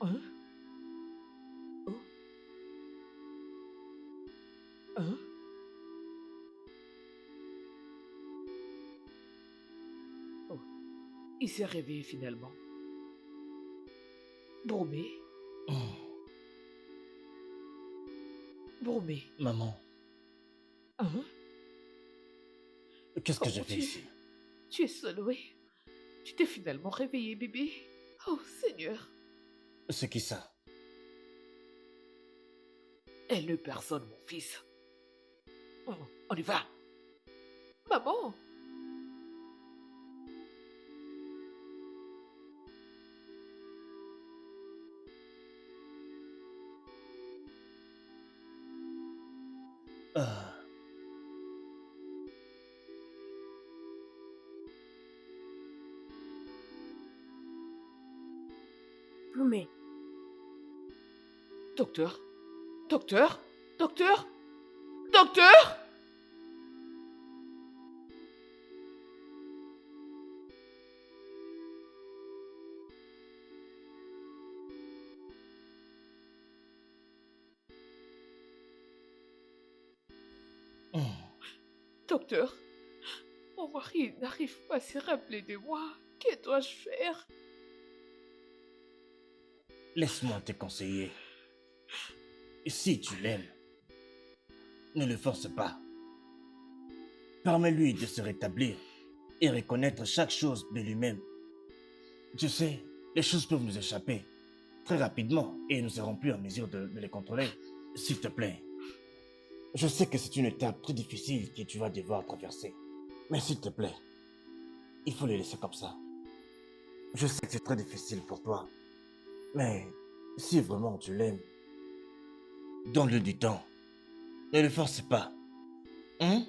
Hein? Oh? Hein? Oh, il s'est réveillé finalement. Bromé, Bromé. Maman, Hein? qu'est-ce que Oh j'ai mon fait Dieu, ici? tu es seul, oui. Tu t'es finalement réveillé, bébé. Oh Seigneur. C'est qui ça? Elle ne personne, mon fils. Oh, on y va. Maman. Ah, Bromé, Docteur. Docteur. Docteur. Docteur. Docteur. Mon mari n'arrive pas à se rappeler de moi. Que dois-je faire? laisse-moi te conseiller. Si tu l'aimes, ne le force pas. Permets-lui de se rétablir et reconnaître chaque chose de lui-même. Je sais, les choses peuvent nous échapper très rapidement et nous ne serons plus en mesure de les contrôler. S'il te plaît, je sais que c'est une étape très difficile que tu vas devoir traverser. Mais s'il te plaît, il faut les laisser comme ça. Je sais que c'est très difficile pour toi, mais si vraiment tu l'aimes, donne-lui du temps. Ne le force pas. Hein?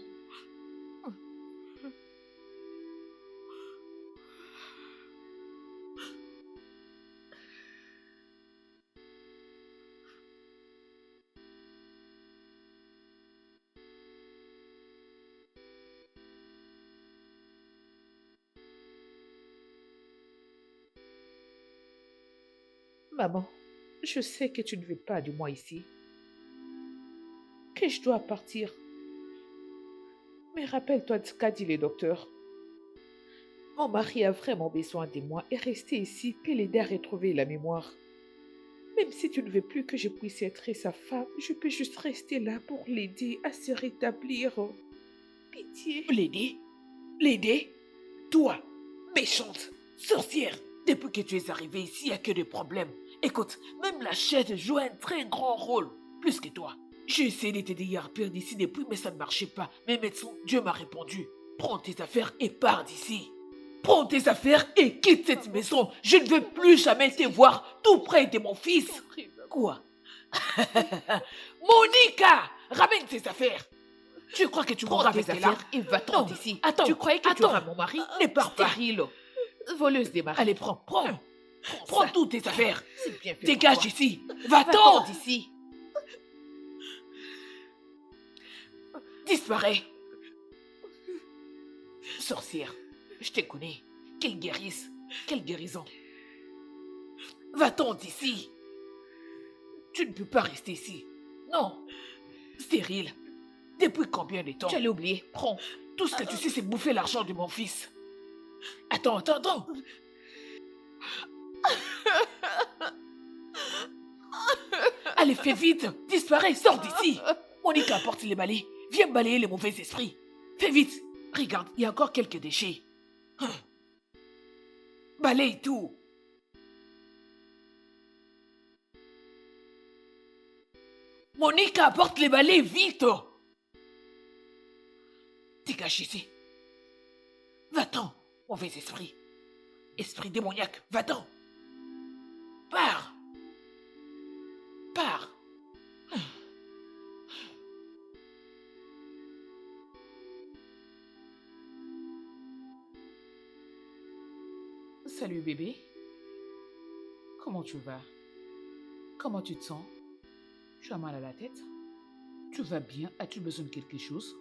Maman, je sais que tu ne veux pas de moi ici, que je dois partir. Mais rappelle-toi de ce qu'a dit le docteur. Mon mari a vraiment besoin de moi et rester ici peut l'aider à retrouver la mémoire. Même si tu ne veux plus que je puisse être sa femme, je peux juste rester là pour l'aider à se rétablir. Pitié. L'aider? L'aider? Toi, méchante, sorcière. Depuis que tu es arrivée ici, il n'y a que des problèmes. Écoute, même la chaise joue un très grand rôle, plus que toi. J'ai essayé de t'aider à partir d'ici depuis, mais ça ne marchait pas. Mais médecin, Dieu m'a répondu. Prends tes affaires et pars d'ici. Prends tes affaires et quitte cette maison. Je ne veux plus jamais te voir tout près de mon fils. Quoi? Monica, ramène tes affaires. Tu crois que tu Prends mourras tes avec tes affaires larmes? et va-t'en Non, d'ici. attends, Tu croyais que tu attends. auras mon mari? Ne pars pas. Stérile. Voleuse des maris. Allez, prends. Prends ça. toutes tes affaires. C'est bien fait. Dégage pour toi. d'ici. Va-t'en Va-t'en. d'ici. Disparais. Sorcière, je te connais. Quelle guérisse. Quelle guérison. Va-t'en d'ici. Tu ne peux pas rester ici. Non. Stérile. Depuis combien de temps? Tu allais oublier. Prends. Tout ce que tu sais, c'est bouffer l'argent de mon fils. Attends. Allez, fais vite. Disparais, sors d'ici. Monica, apporte les balais. Viens balayer les mauvais esprits. Fais vite. Regarde, il y a encore quelques déchets. Balaye tout. Monica, apporte les balais, vite. Dégage ici. Va-t'en, mauvais esprit. Esprit démoniaque, va-t'en. Pars. Pars. Salut bébé. Comment tu vas? Comment tu te sens? Tu as mal à la tête? Tu vas bien? As-tu besoin de quelque chose?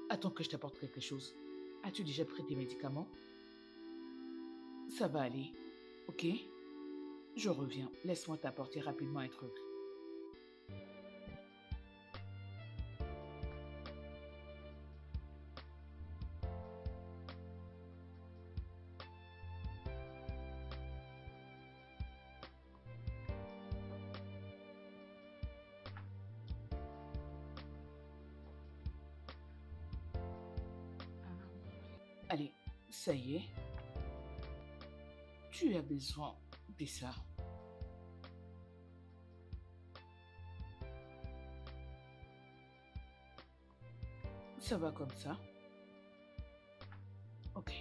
Attends que je t'apporte quelque chose. As-tu déjà pris tes médicaments? Ça va aller, ok? Je reviens. Laisse-moi t'apporter rapidement un truc. Allez, ça y est. Tu as besoin de ça. Ça va comme ça. Ok.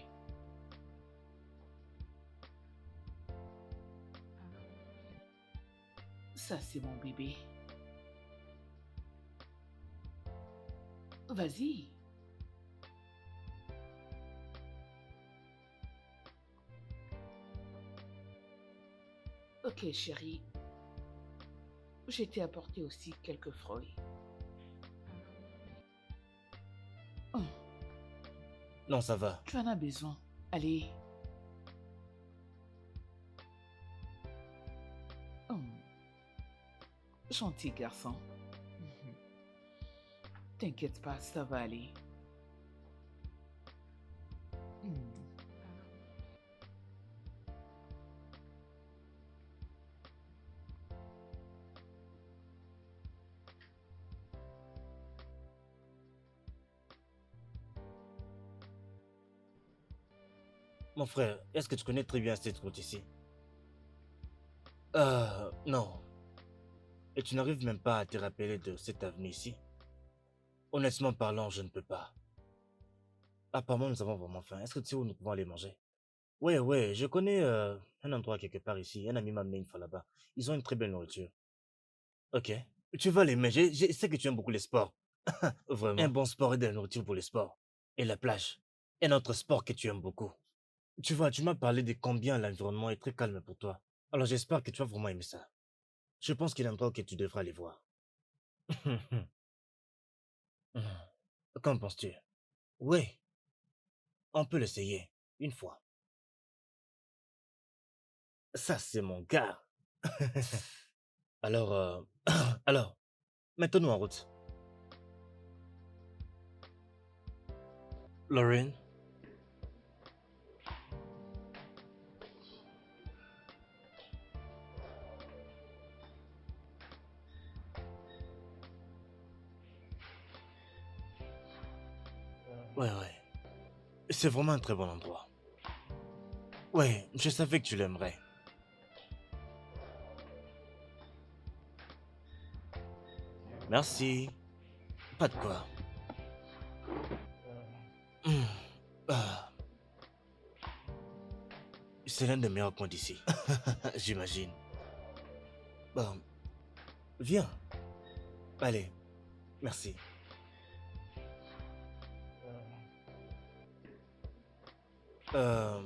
Ça, c'est mon bébé. Vas-y. Ok, chérie. Je t'ai apporté aussi quelques fruits. Oh, Non, ça va. tu en as besoin. Allez. Oh, gentil garçon. Mhm. T'inquiète pas, ça va aller. Hmm. Mon frère, est-ce que tu connais très bien cette route ici? Non. Et tu n'arrives même pas à te rappeler de cette avenue ici? Honnêtement parlant, je ne peux pas. Apparemment, nous avons vraiment faim. Est-ce que tu sais où nous pouvons aller manger? Ouais, ouais, je connais un endroit quelque part ici. Un ami m'a amené une fois là-bas. Ils ont une très belle nourriture. Ok. Tu vas l'aimer. Je sais que tu aimes beaucoup les sports. Vraiment. Un bon sport et de la nourriture pour les sports. Et la plage. Un autre sport que tu aimes beaucoup. Tu vois, tu m'as parlé de combien l'environnement est très calme pour toi. Alors j'espère que tu vas vraiment aimer ça. Je pense qu'il y a un endroit que tu devras aller voir. Qu'en penses-tu? Oui, on peut l'essayer. Une fois. Ça, c'est mon gars. Alors, alors, mettons-nous en route. Lauren? Ouais, ouais. C'est vraiment un très bon endroit. Ouais, je savais que tu l'aimerais. Merci. Pas de quoi. Hmm, ah, c'est l'un des meilleurs coins d'ici. J'imagine. Bon, viens. Allez, merci. Euh,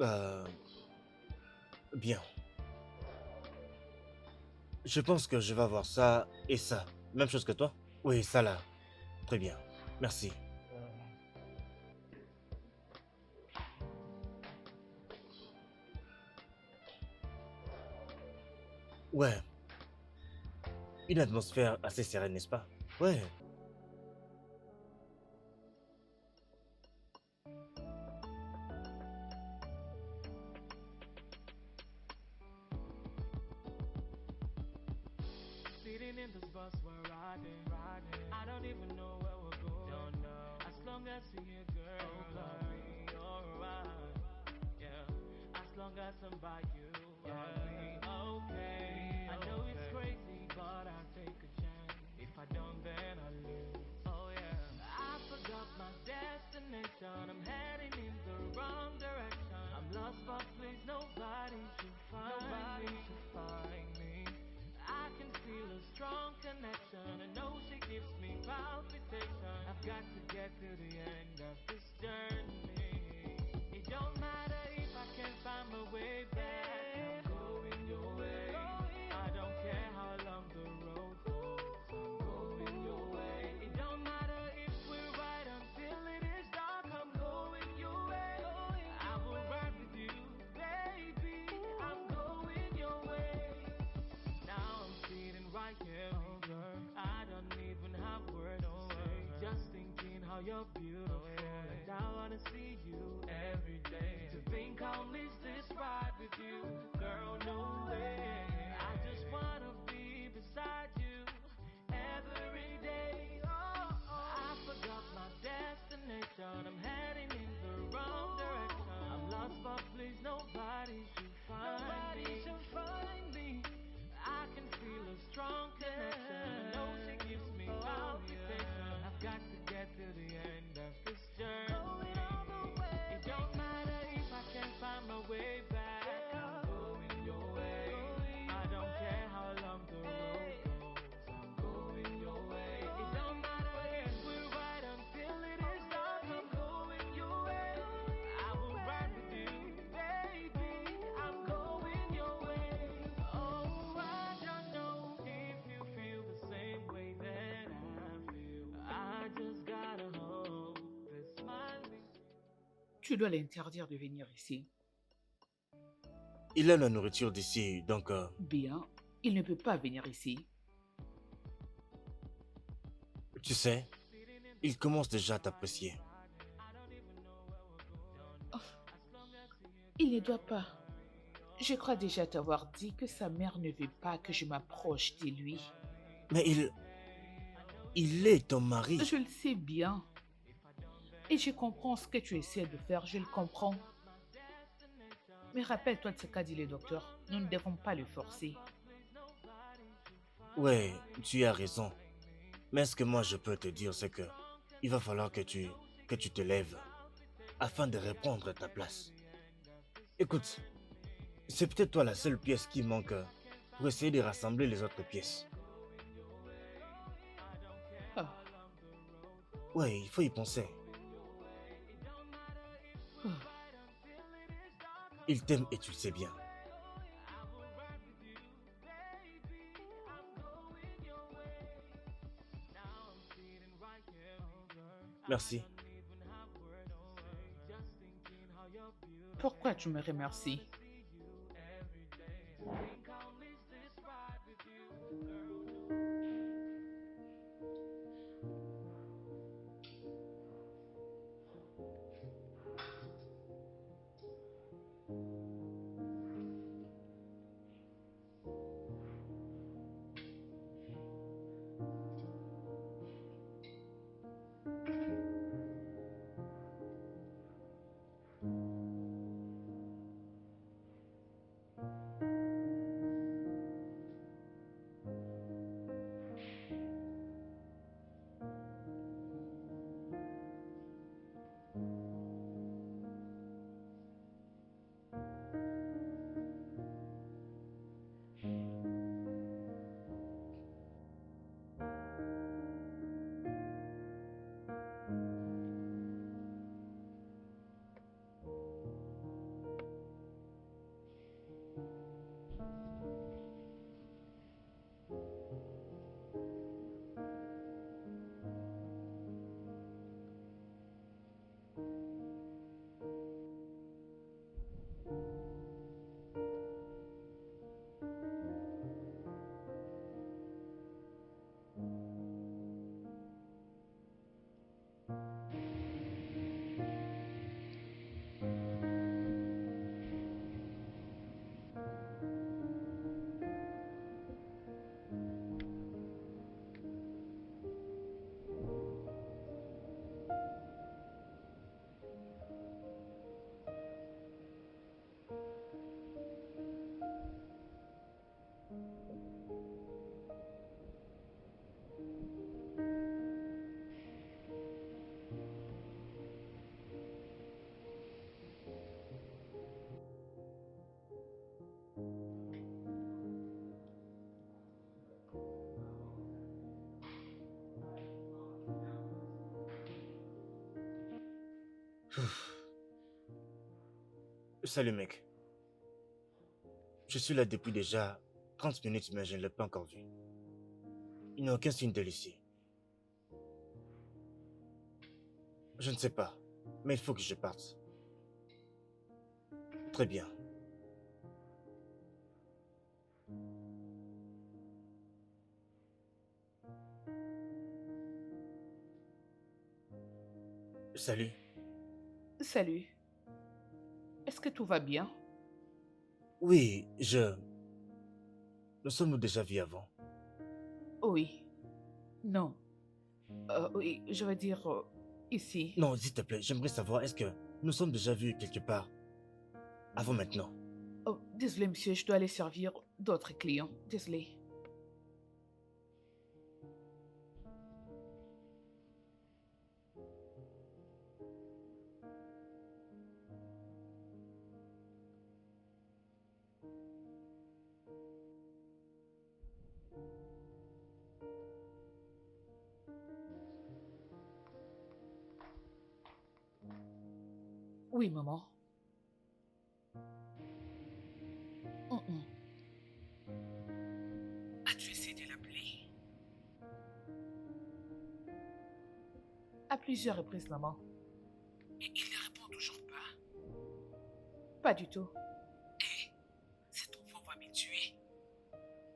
euh, bien. Je pense que je vais avoir ça et ça. Même chose que toi? Oui, ça là. Très bien. Merci. Ouais, une atmosphère assez sereine, n'est-ce pas? Ouais. Sitting in this bus, we're riding. I don't even know where we're going. Don't know. As long as you're here, girl, I'll be alright. Yeah. As long as I'm by you, I'll be okay. I know it's crazy, but I'll take a chance. If I don't, then I lose. Oh yeah. I forgot my destination. I'm heading in the wrong direction. I'm lost, but please nobody should find me. I can feel a strong connection. I know she gives me palpitation. I've got to get to the end of this journey. It don't matter if I can't find my way back. I'm going your way. I don't care how long the road goes. I'm going your way. It don't matter if we're right until it is dark. I'm going your way. I will ride with you, baby. I'm going your way. Now I'm sitting right here with you. I don't even have words to say. Just thinking how you're beautiful, and I wanna see you every day. To think I'll miss this ride with you, girl, no way. I just wanna be beside you every day. Oh, I forgot my destination. I'm heading in the wrong direction. I'm lost, but please nobody should find me. I can feel a strong connection. I know she gives me palpitation. I've got to get to the end of this journey. It don't matter if I can't find my way back. I'm going your way. I don't care how long the road goes. I'm going your way. It don't matter if we're right until it is dark. I'm going your way. I will ride with you, baby. I'm going your way. Oh, I don't know if you feel the same way that I feel. I just gotta hope that smiling. Tu dois l'interdire de venir ici. Il aime la nourriture d'ici, donc Bien, il ne peut pas venir ici. tu sais, il commence déjà à t'apprécier. Il ne doit pas. Je crois déjà t'avoir dit que sa mère ne veut pas que je m'approche de lui. Mais il est ton mari. Je le sais bien. Et je comprends ce que tu essaies de faire, je le comprends. Mais rappelle-toi de ce qu'a dit le docteur. Nous ne devons pas le forcer. Ouais, tu as raison. Mais ce que moi je peux te dire, c'est que il va falloir que tu te lèves afin de répondre à ta place. Écoute, c'est peut-être toi la seule pièce qui manque pour essayer de rassembler les autres pièces. Ah, Ouais, il faut y penser. ah. Il t'aime et tu le sais bien. Merci. Pourquoi tu me remercies? Salut mec. Je suis là depuis déjà 30 minutes mais je ne l'ai pas encore vu. Il n'y a aucun signe de Lucie. Je ne sais pas, mais il faut que je parte. Très bien. Salut. Salut. Est-ce que tout va bien? Oui, Nous sommes-nous déjà vus avant? Oui. Non. Oui, je veux dire ici. Non, s'il te plaît, j'aimerais savoir, est-ce que nous sommes déjà vus quelque part avant maintenant? Oh, désolé, monsieur, je dois aller servir d'autres clients. Désolé. Oui, maman. As-tu essayé de l'appeler? À plusieurs reprises, maman. Et il ne répond toujours pas? Pas du tout. Hé, cet enfant va me tuer.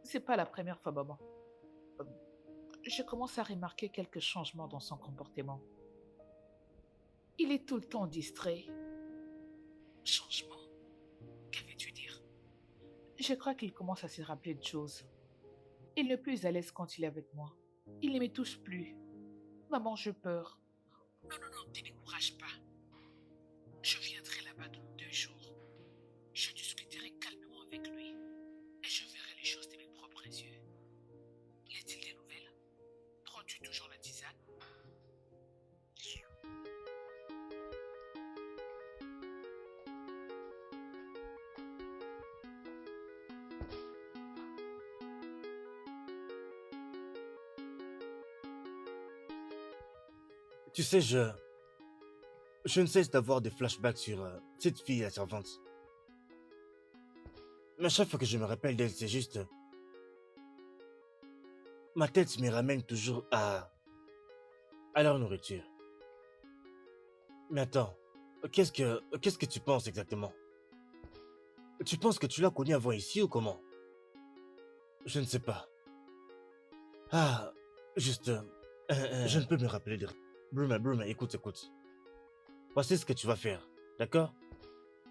C'est pas la première fois, maman. Euh, Je commence à remarquer quelques changements dans son comportement. Il est tout le temps distrait. Changement? Que veux-tu dire? Je crois qu'il commence à se rappeler de choses. Il n'est plus à l'aise quand il est avec moi. Il ne me touche plus. Maman, je peur. Non, ne te décourage pas. Je viendrai là-bas dans 2 jours. Je As-tu toujours la tisane? Tu sais, je ne cesse d'avoir des flashbacks sur cette fille, la servante. Mais à chaque fois que je me rappelle d'elle, c'est juste... ma tête me ramène toujours à leur nourriture. Mais attends, qu'est-ce que tu penses exactement? Tu penses que tu l'as connue avant ici ou comment? Je ne sais pas. Ah, juste... je ne peux me rappeler de... Bruma, écoute. Voici ce que tu vas faire, d'accord?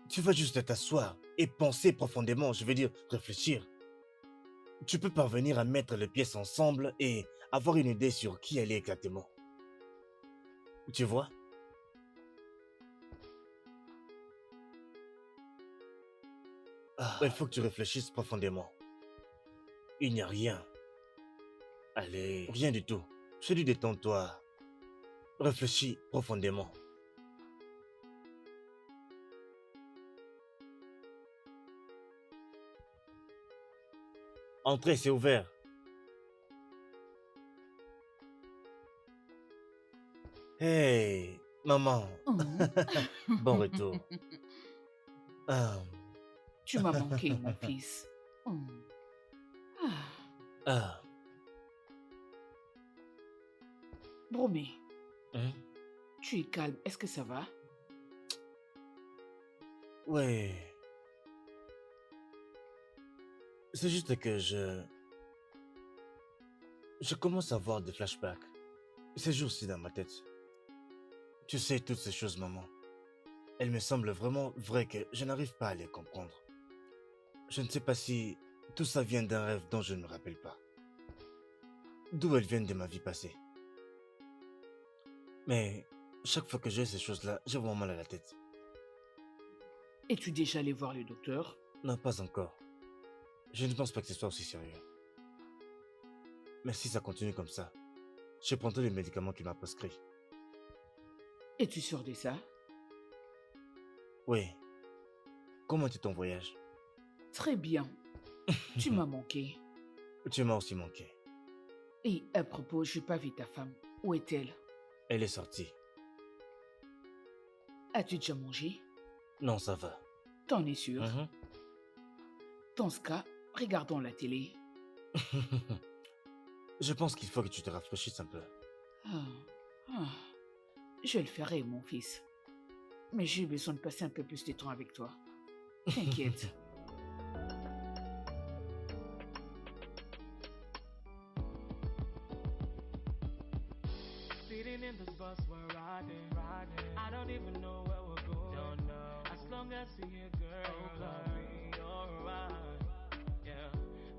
Tu vas juste t'asseoir et penser profondément, je veux dire réfléchir. Tu peux parvenir à mettre les pièces ensemble et avoir une idée sur qui elle est exactement. Tu vois? Il faut que tu réfléchisses profondément. Il n'y a rien. Allez, rien du tout. Je dis détends-toi. Réfléchis profondément. Entrez, c'est ouvert. Hey, maman. Bon retour. Tu m'as manqué, mon fils. Ah. Bromé, tu es calme. Est-ce que ça va? Ouais. C'est juste que je commence à avoir des flashbacks. Ces jours-ci dans ma tête. Tu sais, toutes ces choses, maman. Elles me semblent vraiment vraies que je n'arrive pas à les comprendre. Je ne sais pas si tout ça vient d'un rêve dont je ne me rappelle pas. D'où elles viennent de ma vie passée. Mais chaque fois que j'ai ces choses-là, j'ai vraiment mal à la tête. Es-tu déjà allé voir le docteur? Non, pas encore. Je ne pense pas que ce soit aussi sérieux. Mais si ça continue comme ça, je prendrai les médicaments que tu m'as prescrits. Es-tu sûr de ça? Oui. Comment était ton voyage? Très bien. Tu m'as manqué. Tu m'as aussi manqué. Et à propos, je n'ai pas vu ta femme. Où est-elle? Elle est sortie. As-tu déjà mangé? Non, ça va. T'en es sûr? Dans ce cas, regardons la télé. Je pense qu'il faut que tu te rafraîchisses un peu. Je le ferai, mon fils. Mais j'ai besoin de passer un peu plus de temps avec toi. T'inquiète. Sitting in this bus, we're riding. I don't even know where we're going. Don't know. As long as you're here, girl, I'll be alright. Yeah.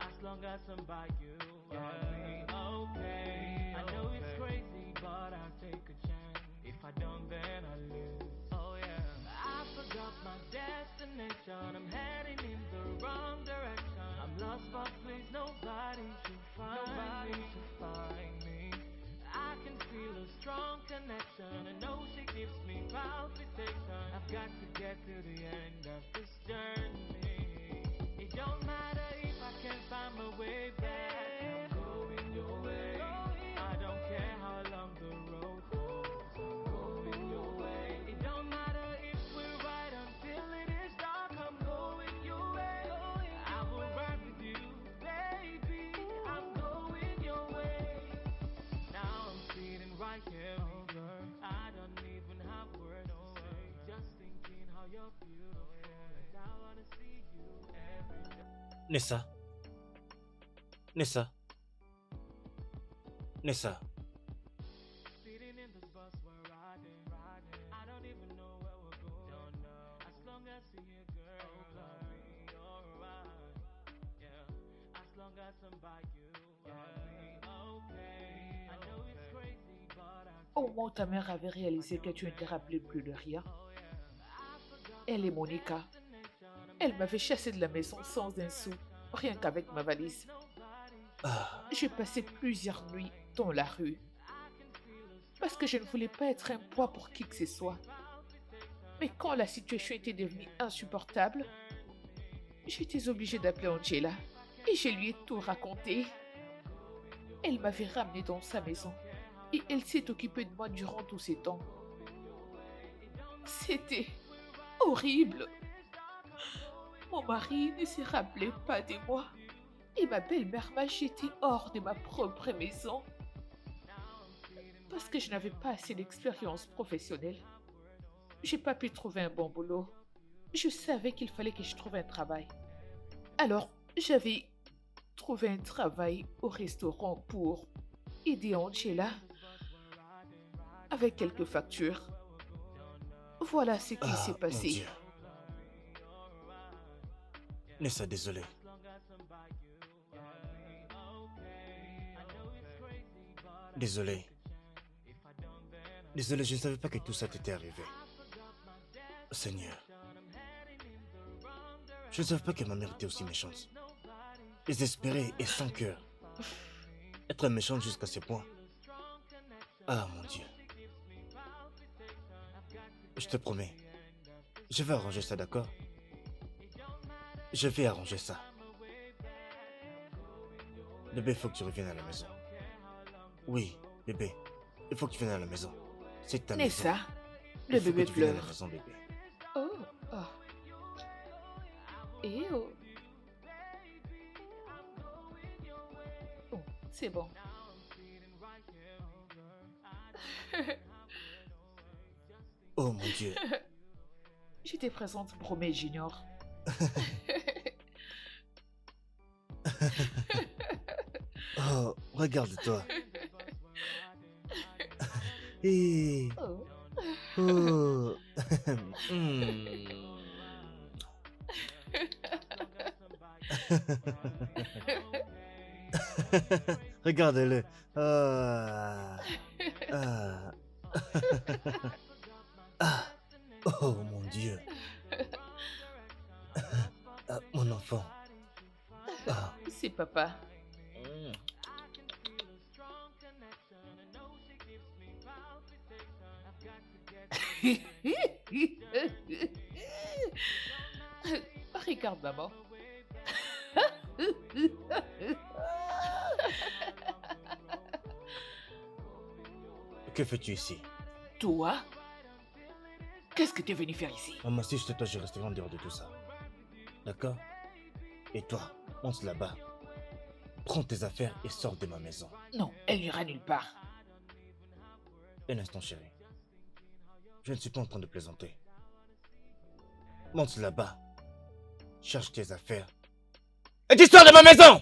As long as I'm by you, I'll be okay. I know it's crazy, but I'll take a chance. If I don't, then I lose. Oh yeah. I forgot my destination. I'm heading in the wrong direction. I'm lost, but please nobody should find me. I can feel a strong connection. I know she gives me palpitation. I've got to get to the end of this journey. It don't matter if I can't find my way back. I'm going your way. I don't care how long the road goes. I'm going your way. It don't matter if we're right until it is dark. I'm going your way. I will ride with you, baby. I'm going your way. Now I'm sitting right here with you. I don't even have words to say. Just thinking how you're beautiful. And I wanna see you every day. Nessa. Sitting in this bus, we're riding. I don't even know where we're going. Don't know. As long as you're here, girl, I'll be alright. Yeah. As long as I'm by you, I'll be okay. I know it's crazy, but Au moins, ta mère avait réalisé que tu ne te rappelais plus de rien. Elle est Monica. Elle m'avait chassé de la maison sans un sou, rien qu'avec ma valise. J'ai passé plusieurs nuits dans la rue parce que je ne voulais pas être un poids pour qui que ce soit. Mais quand la situation était devenue insupportable, j'étais obligée d'appeler Angela et je lui ai tout raconté. Elle m'avait ramenée dans sa maison et elle s'est occupée de moi durant tous ces temps. C'était horrible. Mon mari ne se rappelait pas de moi et ma belle-mère m'a jetée hors de ma propre maison parce que je n'avais pas assez d'expérience professionnelle. J'ai pas pu trouver un bon boulot. Je savais qu'il fallait que je trouve un travail. Alors, j'avais trouvé un travail au restaurant pour aider Angela avec quelques factures. Voilà ce qui s'est Mon passé. Dieu. Nessa, désolé. Désolé. Désolé, je ne savais pas que tout ça t'était arrivé. Seigneur. Je ne savais pas que ma mère était aussi méchante. Désespérée et sans cœur. Être méchante jusqu'à ce point. Ah, mon Dieu. Je te promets. Je vais arranger ça, d'accord? Je vais arranger ça. Bébé, il faut que tu reviennes à la maison. Oui, bébé. Il faut que tu viennes à la maison. C'est ta maison. Nessa, le Il faut bébé que tu viennes à la pleure. maison, bébé. Oh, oh. Et oh. Oh, c'est bon. Oh mon Dieu. J'étais présente pour Romeo Junior. Oh, regarde-toi. Et... Oh. Oh. Hmm. Regarde-le. Ah. Ah. Ah. Oh mon Dieu. Ah, mon enfant. Ah. C'est papa. Regarde maman. Que fais-tu ici? Toi? Qu'est-ce que tu es venu faire ici? Maman, si j'étais toi, je resterais en dehors de tout ça. D'accord? Et toi, monte là-bas. Prends tes affaires et sors de ma maison. Non, elle n'ira nulle part. Un instant, chérie. Je ne suis pas en train de plaisanter. Monte là-bas. Cherche tes affaires. Et tu sors de ma maison!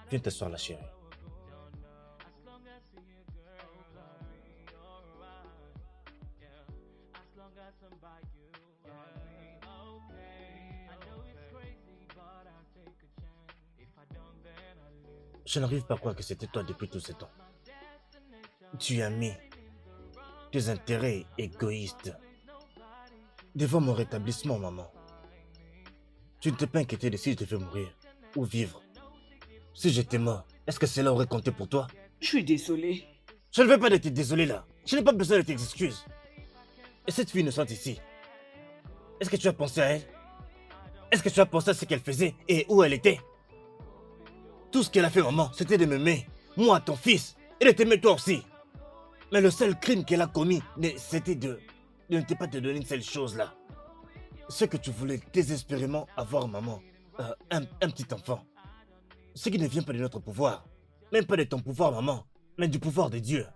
Viens t'asseoir là, chérie. Je n'arrive pas à croire que c'était toi depuis tous ces temps. Tu as mis tes intérêts égoïstes devant mon rétablissement, maman. Tu ne t'es pas inquiété de si je devais mourir ou vivre. Si j'étais mort, est-ce que cela aurait compté pour toi? Je suis désolée. Je ne veux pas d'être désolé là. Je n'ai pas besoin de tes excuses. Et cette fille innocente ici, est-ce que tu as pensé à elle? Est-ce que tu as pensé à ce qu'elle faisait et où elle était? Tout ce qu'elle a fait, maman, c'était de m'aimer, moi, ton fils, et de t'aimer toi aussi. Mais le seul crime qu'elle a commis, c'était de ne pas te donner une seule chose là. Ce que tu voulais désespérément avoir, maman, un petit enfant. Ce qui ne vient pas de notre pouvoir, même pas de ton pouvoir, maman, mais du pouvoir de Dieu.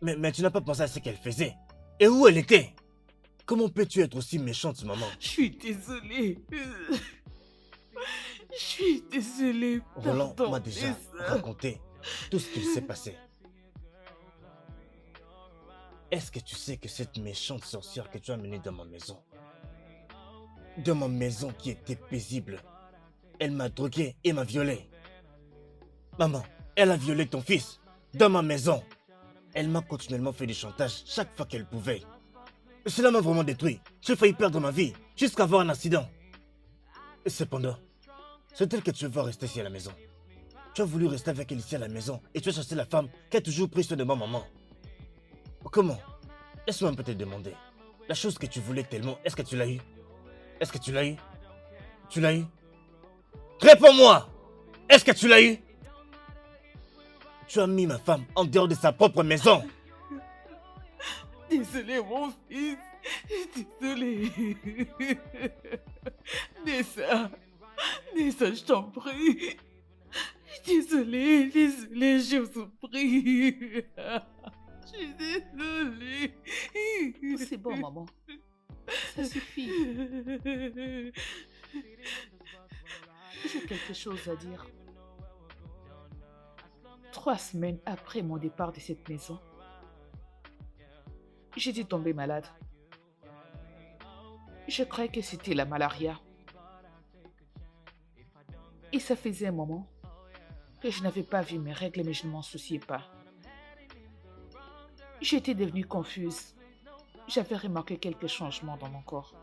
Mais tu n'as pas pensé à ce qu'elle faisait, et où elle était. Comment peux-tu être aussi méchante, maman? Je suis désolée. Je suis désolée. Roland Pardon, m'a déjà Nessa. raconté tout ce qu'il s'est passé. Est-ce que tu sais que cette méchante sorcière que tu as amenée dans ma maison qui était paisible, elle m'a drogué et m'a violé. Maman, elle a violé ton fils dans ma maison. Elle m'a continuellement fait du chantage chaque fois qu'elle pouvait. Cela m'a vraiment détruit. J'ai failli perdre ma vie jusqu'à avoir un accident. Et cependant, c'est elle que tu veux voir rester ici à la maison. Tu as voulu rester avec elle ici à la maison et tu as cherché la femme qui a toujours pris soin de ma maman. Comment? Laisse-moi un peu te demander. La chose que tu voulais tellement, est-ce que tu l'as eu? Est-ce que tu l'as eu? Tu l'as eu? Réponds-moi! Est-ce que tu l'as eu? Tu as mis ma femme en dehors de sa propre maison. Désolé, mon fils. Désolé. Nessa, je t'en prie. Désolé, je vous en prie. Je suis désolée. C'est bon, maman. Ça suffit. J'ai quelque chose à dire. 3 semaines après mon départ de cette maison, j'étais tombée malade. Je croyais que c'était la malaria. Et ça faisait un moment que je n'avais pas vu mes règles, mais je ne m'en souciais pas. J'étais devenue confuse. J'avais remarqué quelques changements dans mon corps.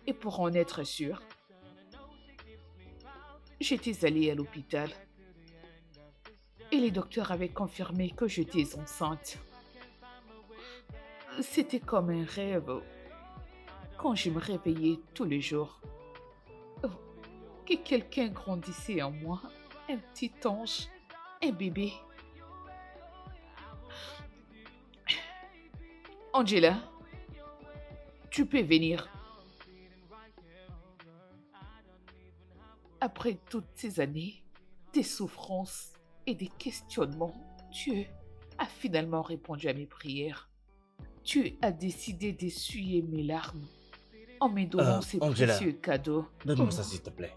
Et pour en être sûre, j'étais allée à l'hôpital. Et les docteurs avaient confirmé que j'étais enceinte. C'était comme un rêve. Quand je me réveillais tous les jours, que quelqu'un grandissait en moi, un petit ange, un bébé. Angela, tu peux venir. Après toutes ces années, des souffrances et des questionnements, Dieu a finalement répondu à mes prières. Dieu a décidé d'essuyer mes larmes en me donnant ces Angela, précieux cadeaux. Donne-moi ça s'il te plaît.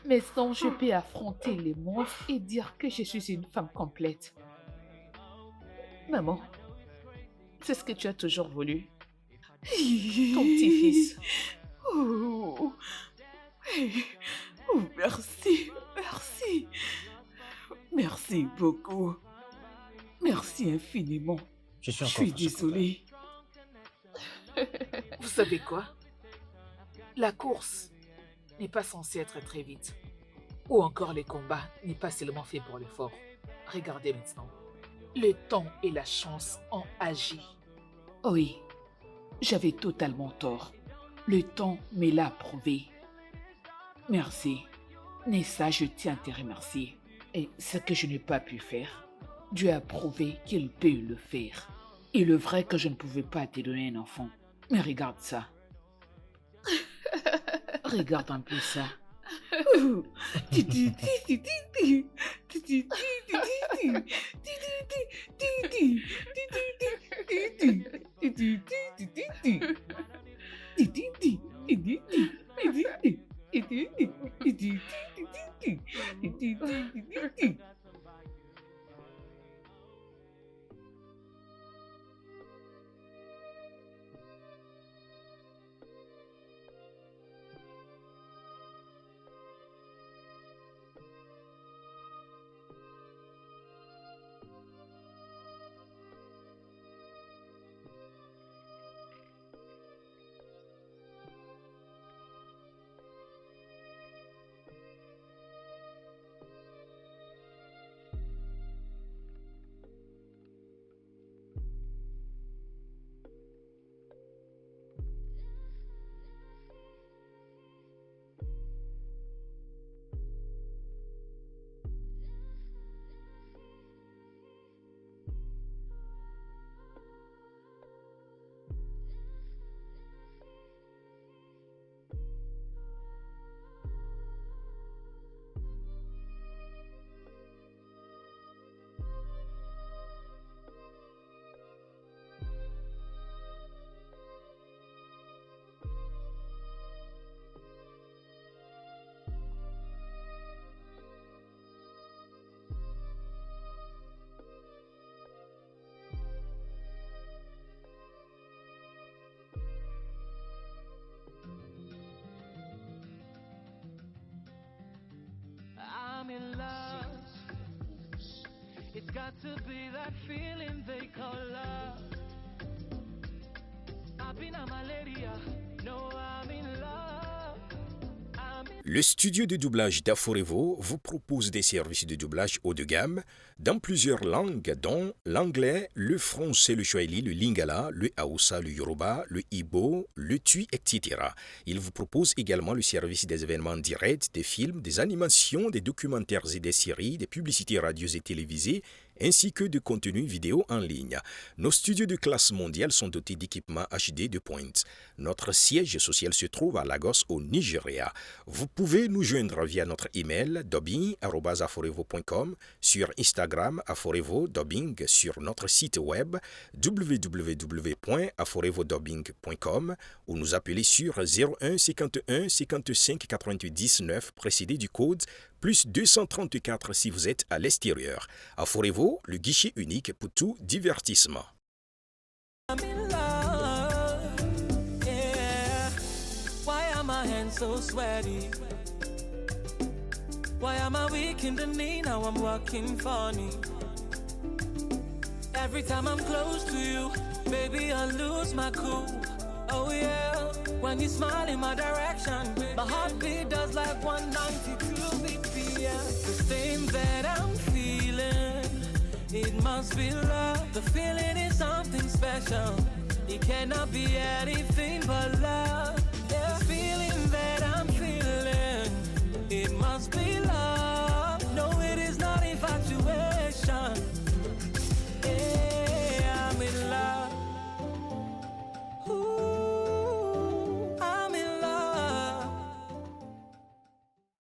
Maintenant, je peux affronter les monstres et dire que je suis une femme complète. Maman, c'est ce que tu as toujours voulu. Ton petit-fils. Oh, oh, merci. Merci beaucoup. Merci infiniment. Je suis Je encore suis fâché contre désolée. Vous savez quoi? La course n'est pas censée être très vite. Ou encore les combats n'est pas seulement fait pour les forts. Regardez maintenant. Le temps et la chance ont agi. Oui, j'avais totalement tort. Le temps me l'a prouvé. Merci. Nessa, je tiens à te remercier. Et ce que je n'ai pas pu faire, Dieu a prouvé qu'il peut le faire. Il est vrai que je ne pouvais pas te donner un enfant. Mais regarde ça. Regarde un peu ça. I'm in love. It's got to be that feeling they call love. I've been a malaria, no, I'm in love. Le studio de doublage d'Aforevo vous propose des services de doublage haut de gamme dans plusieurs langues, dont l'anglais, le français, le swahili, le lingala, le hausa, le yoruba, le igbo, le tui, etc. Il vous propose également le service des événements directs, des films, des animations, des documentaires et des séries, des publicités radio et télévisées, ainsi que de contenus vidéo en ligne. Nos studios de classe mondiale sont dotés d'équipements HD de pointe. Notre siège social se trouve à Lagos, au Nigeria. Vous pouvez nous joindre via notre email dubbing@aforevo.com, sur Instagram Aforevo Dubbing, sur notre site web www.aforevodubbing.com ou nous appeler sur 01 51 55 90 9 précédé du code plus 234 si vous êtes à l'extérieur. Aforevo, le guichet unique pour tout divertissement. I'm in love, yeah. Why are my hands so sweaty? Why am I weak in the knee? Now I'm walking funny. Every time I'm close to you, baby, I lose my cool. Oh yeah, when you smile in my direction, my heartbeat does like 192 BPM. The thing that I'm feeling, it must be love. The feeling is something special. It cannot be anything but love.